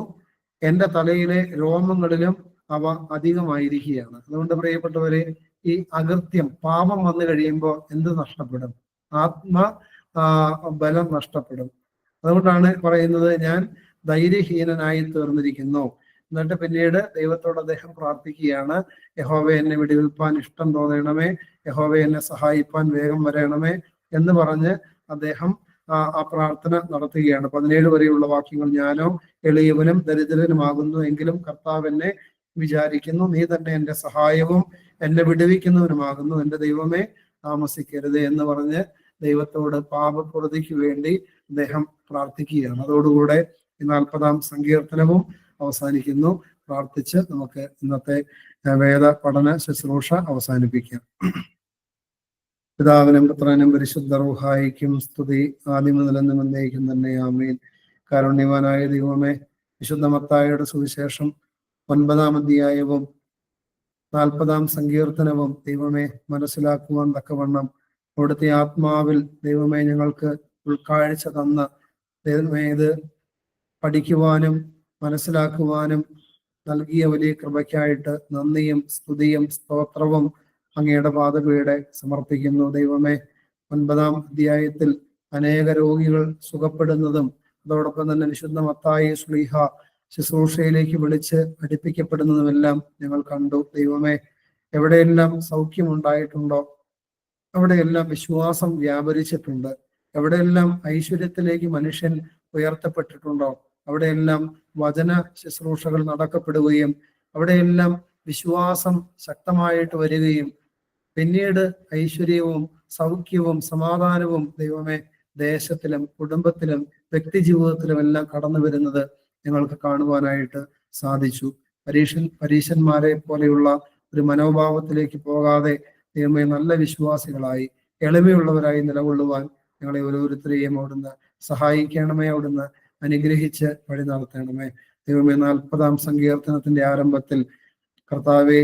എന്റെ തലയിലെ രോമങ്ങളിലും അവ അധികമായിരിക്കുകയാണ്. അതുകൊണ്ട് പ്രിയപ്പെട്ടവരെ, ഈ അകൃത്യം, പാപം വന്നു കഴിയുമ്പോൾ എന്ത് നഷ്ടപ്പെടും? ബലം നഷ്ടപ്പെടും. അതുകൊണ്ടാണ് പറയുന്നത്, ഞാൻ ധൈര്യഹീനനായി തീർന്നിരിക്കുന്നു. എന്നിട്ട് പിന്നീട് ദൈവത്തോട് അദ്ദേഹം പ്രാർത്ഥിക്കുകയാണ്, യഹോവേ, എന്നെ വിടുവിപ്പാൻ ഇഷ്ടം തോന്നണമേ, യഹോവേ, എന്നെ സഹായിപ്പാൻ വേഗം വരണമേ എന്ന് പറഞ്ഞ് അദ്ദേഹം ആ പ്രാർത്ഥന നടത്തുകയാണ്. 17 വരെയുള്ള വാക്യങ്ങൾ, ഞാനോ എളിയവനും ദരിദ്രനുമാകുന്നു, എങ്കിലും കർത്താവ് എന്നെ വിചാരിക്കുന്നു. നീ തന്നെ എന്റെ സഹായവും എന്നെ വിടുവിക്കുന്നവനുമാകുന്നു. എന്റെ ദൈവമേ, താമസിക്കരുത് എന്ന് പറഞ്ഞ് ദൈവത്തോട് പാപപ്രതിക്ക് വേണ്ടി അദ്ദേഹം പ്രാർത്ഥിക്കുകയാണ്. അതോടുകൂടെ ഈ 40ാം സങ്കീർത്തനവും അവസാനിക്കുന്നു. പ്രാർത്ഥിച്ച് നമുക്ക് ഇന്നത്തെ വേദ പഠന ശുശ്രൂഷ അവസാനിപ്പിക്കാം. പിതാവിനും പുത്രനും പരിശുദ്ധ റൂഹായിക്കും സ്തുതി, ആദ്യം മുതലെന്നും എന്നേക്കും തന്നെ. ആമേൻ. കാരുണ്യവാനായ ദൈവമേ, വിശുദ്ധ മത്തായിയുടെ സുവിശേഷം 9ാം അധ്യായവും 40ാം സങ്കീർത്തനവും ദൈവമേ മനസ്സിലാക്കുവാൻ തക്കവണ്ണം അവിടുത്തെ ആത്മാവിൽ ദൈവമേ ഞങ്ങൾക്ക് ഉൾക്കാഴ്ച തന്ന ദൈവമേ, ഇത് പഠിക്കുവാനും മനസ്സിലാക്കുവാനും നൽകിയ വലിയ കൃപയ്ക്കായിട്ട് നന്ദിയും സ്തുതിയും സ്തോത്രവും അങ്ങയുടെ പാദപീഠെ സമർപ്പിക്കുന്നു. ദൈവമേ, 9ാം അധ്യായത്തിൽ അനേക രോഗികൾ സുഖപ്പെടുന്നതും അതോടൊപ്പം തന്നെ വിശുദ്ധ മത്തായി ശ്ലീഹ ശുശ്രൂഷയിലേക്ക് വിളിച്ച് അടുപ്പിക്കപ്പെടുന്നതുമെല്ലാം ഞങ്ങൾ കണ്ടു. ദൈവമേ, എവിടെയെല്ലാം സൗഖ്യമുണ്ടായിട്ടുണ്ടോ അവിടെയെല്ലാം വിശ്വാസം വ്യാപരിച്ചിട്ടുണ്ട്. എവിടെയെല്ലാം ഐശ്വര്യത്തിലേക്ക് മനുഷ്യൻ ഉയർത്തപ്പെട്ടിട്ടുണ്ടോ അവിടെയെല്ലാം വചന ശുശ്രൂഷകൾ നടക്കപ്പെടുകയും അവിടെയെല്ലാം വിശ്വാസം ശക്തമായിട്ട് വരികയും പിന്നീട് ഐശ്വര്യവും സൗഖ്യവും സമാധാനവും ദൈവമേ ദേശത്തിലും കുടുംബത്തിലും വ്യക്തി ജീവിതത്തിലും എല്ലാം കടന്നു വരുന്നത് ഞങ്ങൾക്ക് കാണുവാനായിട്ട് സാധിച്ചു. പരീശന്മാരെ പോലെയുള്ള ഒരു മനോഭാവത്തിലേക്ക് പോകാതെ ദൈവമേ നല്ല വിശ്വാസികളായി എളിമയുള്ളവരായി നിലകൊള്ളുവാൻ ഞങ്ങളെ ഓരോരുത്തരെയും അവിടുന്ന് സഹായിക്കണമേ, അവിടുന്ന് അനുഗ്രഹിച്ച് വഴി നടത്തണമേ. ദൈവമേ, 40ാം സങ്കീർത്തനത്തിന്റെ ആരംഭത്തിൽ കർത്താവെ,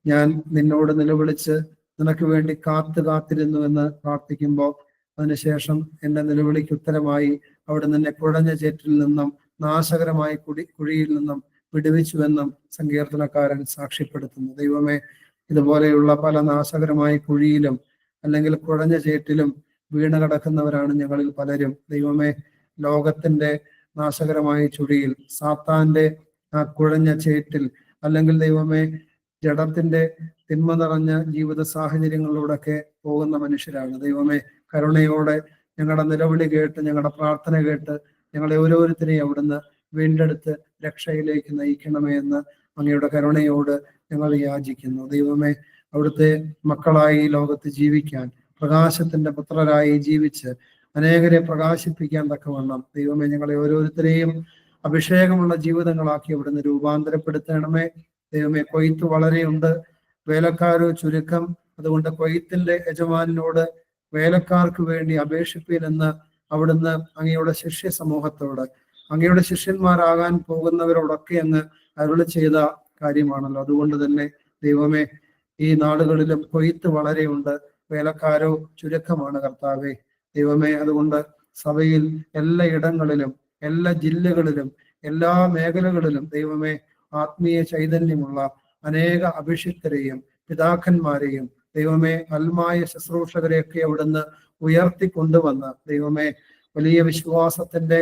ഞാൻ നിന്നോട് നിലവിളിച്ച് നിനക്ക് വേണ്ടി കാത്തിരുന്നു എന്ന് പ്രാർത്ഥിക്കുമ്പോൾ അതിനുശേഷം എന്റെ നിലവിളിക്ക് ഉത്തരമായി അവിടുന്ന് എന്നെ കുഴഞ്ഞ ചേറ്റിൽ നിന്നും നാശകരമായ കുഴിയിൽ നിന്നും വിടുവിച്ചുവെന്നും സങ്കീർത്തനക്കാരൻ സാക്ഷ്യപ്പെടുത്തുന്നു. ദൈവമേ, ഇതുപോലെയുള്ള പല നാശകരമായ കുഴിയിലും അല്ലെങ്കിൽ കുഴഞ്ഞ ചേറ്റിലും വീണ് കിടക്കുന്നവരാണ് ഞങ്ങളിൽ പലരും. ദൈവമേ, ലോകത്തിന്റെ നാശകരമായ ചുഴിയിൽ, സാത്താന്റെ ആ കുഴഞ്ഞ ചേറ്റിൽ, അല്ലെങ്കിൽ ദൈവമേ ജഡത്തിന്റെ തിന്മ നിറഞ്ഞ ജീവിത സാഹചര്യങ്ങളിലൂടെയൊക്കെ പോകുന്ന മനുഷ്യരാണ്. ദൈവമേ, കരുണയോടെ ഞങ്ങളുടെ നിലവിളി കേട്ട് ഞങ്ങളുടെ പ്രാർത്ഥന കേട്ട് ഞങ്ങളെ ഓരോരുത്തരെയും അവിടുന്ന് വീണ്ടെടുത്ത് രക്ഷയിലേക്ക് നയിക്കണമേ എന്ന് അങ്ങയുടെ കരുണയോട് ഞങ്ങൾ യാചിക്കുന്നു. ദൈവമേ, അവിടുത്തെ മക്കളായി ലോകത്ത് ജീവിക്കാൻ, പ്രകാശത്തിന്റെ പുത്രരായി ജീവിച്ച് അനേകരെ പ്രകാശിപ്പിക്കാൻ തക്കവണ്ണം ദൈവമേ ഞങ്ങളെ ഓരോരുത്തരെയും അഭിഷേകമുള്ള ജീവിതങ്ങളാക്കി അവിടുന്ന് രൂപാന്തരപ്പെടുത്തണമേ. ദൈവമേ, കൊയ്ത്ത് വളരെയുണ്ട്, വേലക്കാരോ ചുരുക്കം. അതുകൊണ്ട് കൊയ്ത്തിന്റെ യജമാനോട് വേലക്കാർക്ക് വേണ്ടി അപേക്ഷിപ്പീനെന്ന് അവിടുന്ന് അങ്ങയുടെ ശിഷ്യ സമൂഹത്തോട്, അങ്ങയുടെ ശിഷ്യന്മാരാകാൻ പോകുന്നവരോടൊക്കെ അങ്ങ് അരുളി ചെയ്ത കാര്യമാണല്ലോ. അതുകൊണ്ട് തന്നെ ദൈവമേ, ഈ നാടുകളിലും കൊയ്ത്ത് വളരെയുണ്ട്, വേലക്കാരോ ചുരുക്കമാണ് കർത്താവേ. ദൈവമേ, അതുകൊണ്ട് സഭയിൽ എല്ലാ ഇടങ്ങളിലും എല്ലാ ജില്ലകളിലും എല്ലാ മേഖലകളിലും ദൈവമേ ആത്മീയ ചൈതന്യമുള്ള അനേക അഭിഷിക്തരെയും പിതാക്കന്മാരെയും ദൈവമേ അൽമായ ശുശ്രൂഷകരെയൊക്കെ അവിടുന്ന് ഉയർത്തിക്കൊണ്ടുവന്ന് ദൈവമേ വലിയ വിശ്വാസത്തിന്റെ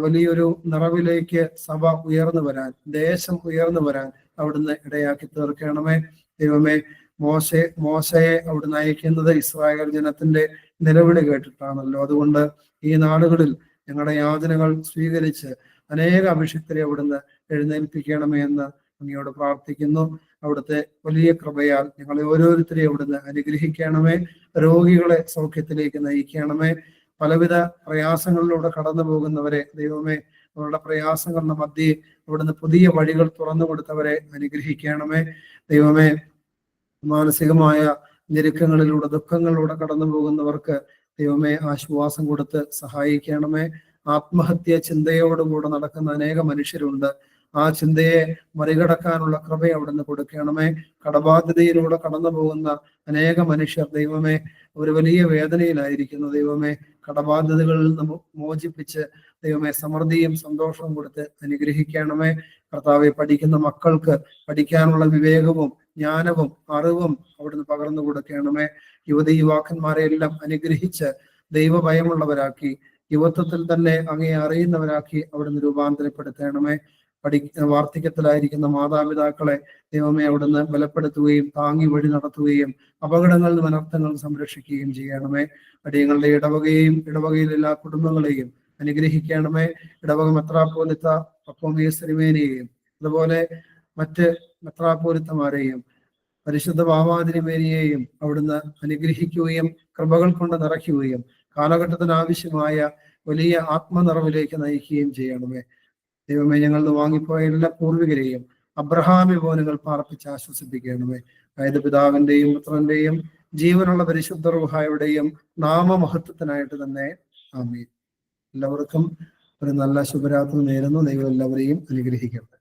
വലിയൊരു നിറവിലേക്ക് സഭ ഉയർന്നു വരാൻ, ദേശം ഉയർന്നു വരാൻ അവിടുന്ന് ഇടയാക്കി തീർക്കണമേ. ദൈവമേ, മോശയെ അവിടുന്ന് അയക്കുന്നത് ഇസ്രായേൽ ജനത്തിന്റെ നിലവിളി കേട്ടിട്ടാണല്ലോ. അതുകൊണ്ട് ഈ നാടുകളിൽ ഞങ്ങളുടെ യാതനകൾ സ്വീകരിച്ച് അനേക അഭിഷിക്തരെ അവിടുന്ന് എഴുന്നേൽപ്പിക്കണമേ എന്ന് അങ്ങയോട് പ്രാർത്ഥിക്കുന്നു. അവിടുത്തെ വലിയ കൃപയാൽ ഞങ്ങളെ ഓരോരുത്തരെയും അവിടുന്ന് അനുഗ്രഹിക്കണമേ. രോഗികളെ സൗഖ്യത്തിലേക്ക് നയിക്കണമേ. പലവിധ പ്രയാസങ്ങളിലൂടെ കടന്നു പോകുന്നവരെ ദൈവമേ, അവരുടെ പ്രയാസങ്ങളുടെ മധ്യേ അവിടുന്ന് പുതിയ വഴികൾ തുറന്നു കൊടുത്തവരെ അനുഗ്രഹിക്കണമേ. ദൈവമേ, മാനസികമായ ഞെരുക്കങ്ങളിലൂടെ ദുഃഖങ്ങളിലൂടെ കടന്നു പോകുന്നവർക്ക് ദൈവമേ ആശ്വാസം കൊടുത്ത് സഹായിക്കണമേ. ആത്മഹത്യ ചിന്തയോടുകൂടെ നടക്കുന്ന അനേക മനുഷ്യരുണ്ട്. ആ ചിന്തയെ മറികടക്കാനുള്ള കൃപ അവിടുന്ന് കൊടുക്കണമേ. കടബാധ്യതയിലൂടെ കടന്നു പോകുന്ന അനേക മനുഷ്യർ ദൈവമേ ഒരു വലിയ വേദനയിലായിരിക്കുന്നു. ദൈവമേ, കടബാധ്യതകളിൽ നിന്ന് മോചിപ്പിച്ച് ദൈവമേ സമൃദ്ധിയും സന്തോഷവും കൊടുത്ത് അനുഗ്രഹിക്കണമേ. കർത്താവെ, പഠിക്കുന്ന മക്കൾക്ക് പഠിക്കാനുള്ള വിവേകവും ജ്ഞാനവും അറിവും അവിടുന്ന് പകർന്നു കൊടുക്കണമേ. യുവതി യുവാക്കന്മാരെ എല്ലാം അനുഗ്രഹിച്ച് ദൈവഭയമുള്ളവരാക്കി യുവത്വത്തിൽ തന്നെ അങ്ങയെ അറിയുന്നവരാക്കി അവിടുന്ന് രൂപാന്തരപ്പെടുത്തണമേ. വാർദ്ധക്യത്തിലായിരിക്കുന്ന മാതാപിതാക്കളെ ദൈവമേ അവിടുന്ന് ബലപ്പെടുത്തുകയും താങ്ങി വഴി നടത്തുകയും അപകടങ്ങളിൽ നിന്ന് അനർത്ഥങ്ങൾ സംരക്ഷിക്കുകയും ചെയ്യണമേ. അടിയങ്ങളുടെ ഇടവകയെയും ഇടവകയിൽ എല്ലാ കുടുംബങ്ങളെയും അനുഗ്രഹിക്കണമേ. ഇടവക മെത്രാപ്പോലിത്ത പപ്പോമിയസ് തിരുമേനിയെയും അതുപോലെ മറ്റ് മെത്രാപ്പോലിത്തമാരെയും പരിശുദ്ധ ഭാവാതിരുമേനിയെയും അവിടുന്ന് അനുഗ്രഹിക്കുകയും കൃപകൾ കൊണ്ട് നിറയ്ക്കുകയും കാലഘട്ടത്തിന് ആവശ്യമായ വലിയ ആത്മനിറവിലേക്ക് നയിക്കുകയും ചെയ്യണമേ. ദൈവമേ, ഞങ്ങൾ വാങ്ങിപ്പോയ എല്ലാ പൂർവികരെയും അബ്രഹാമി ഭവനങ്ങൾ പാർപ്പിച്ച് ആശ്വസിപ്പിക്കണമേ. അതായത് പിതാവിന്റെയും പുത്രന്റെയും ജീവനുള്ള പരിശുദ്ധ റൂഹായുടെയും നാമമഹത്വത്തിനായിട്ട് തന്നെ ആമേൻ. എല്ലാവർക്കും ഒരു നല്ല ശുഭരാത്രി നേരുന്നു. ദൈവം എല്ലാവരെയും അനുഗ്രഹിക്കട്ടെ.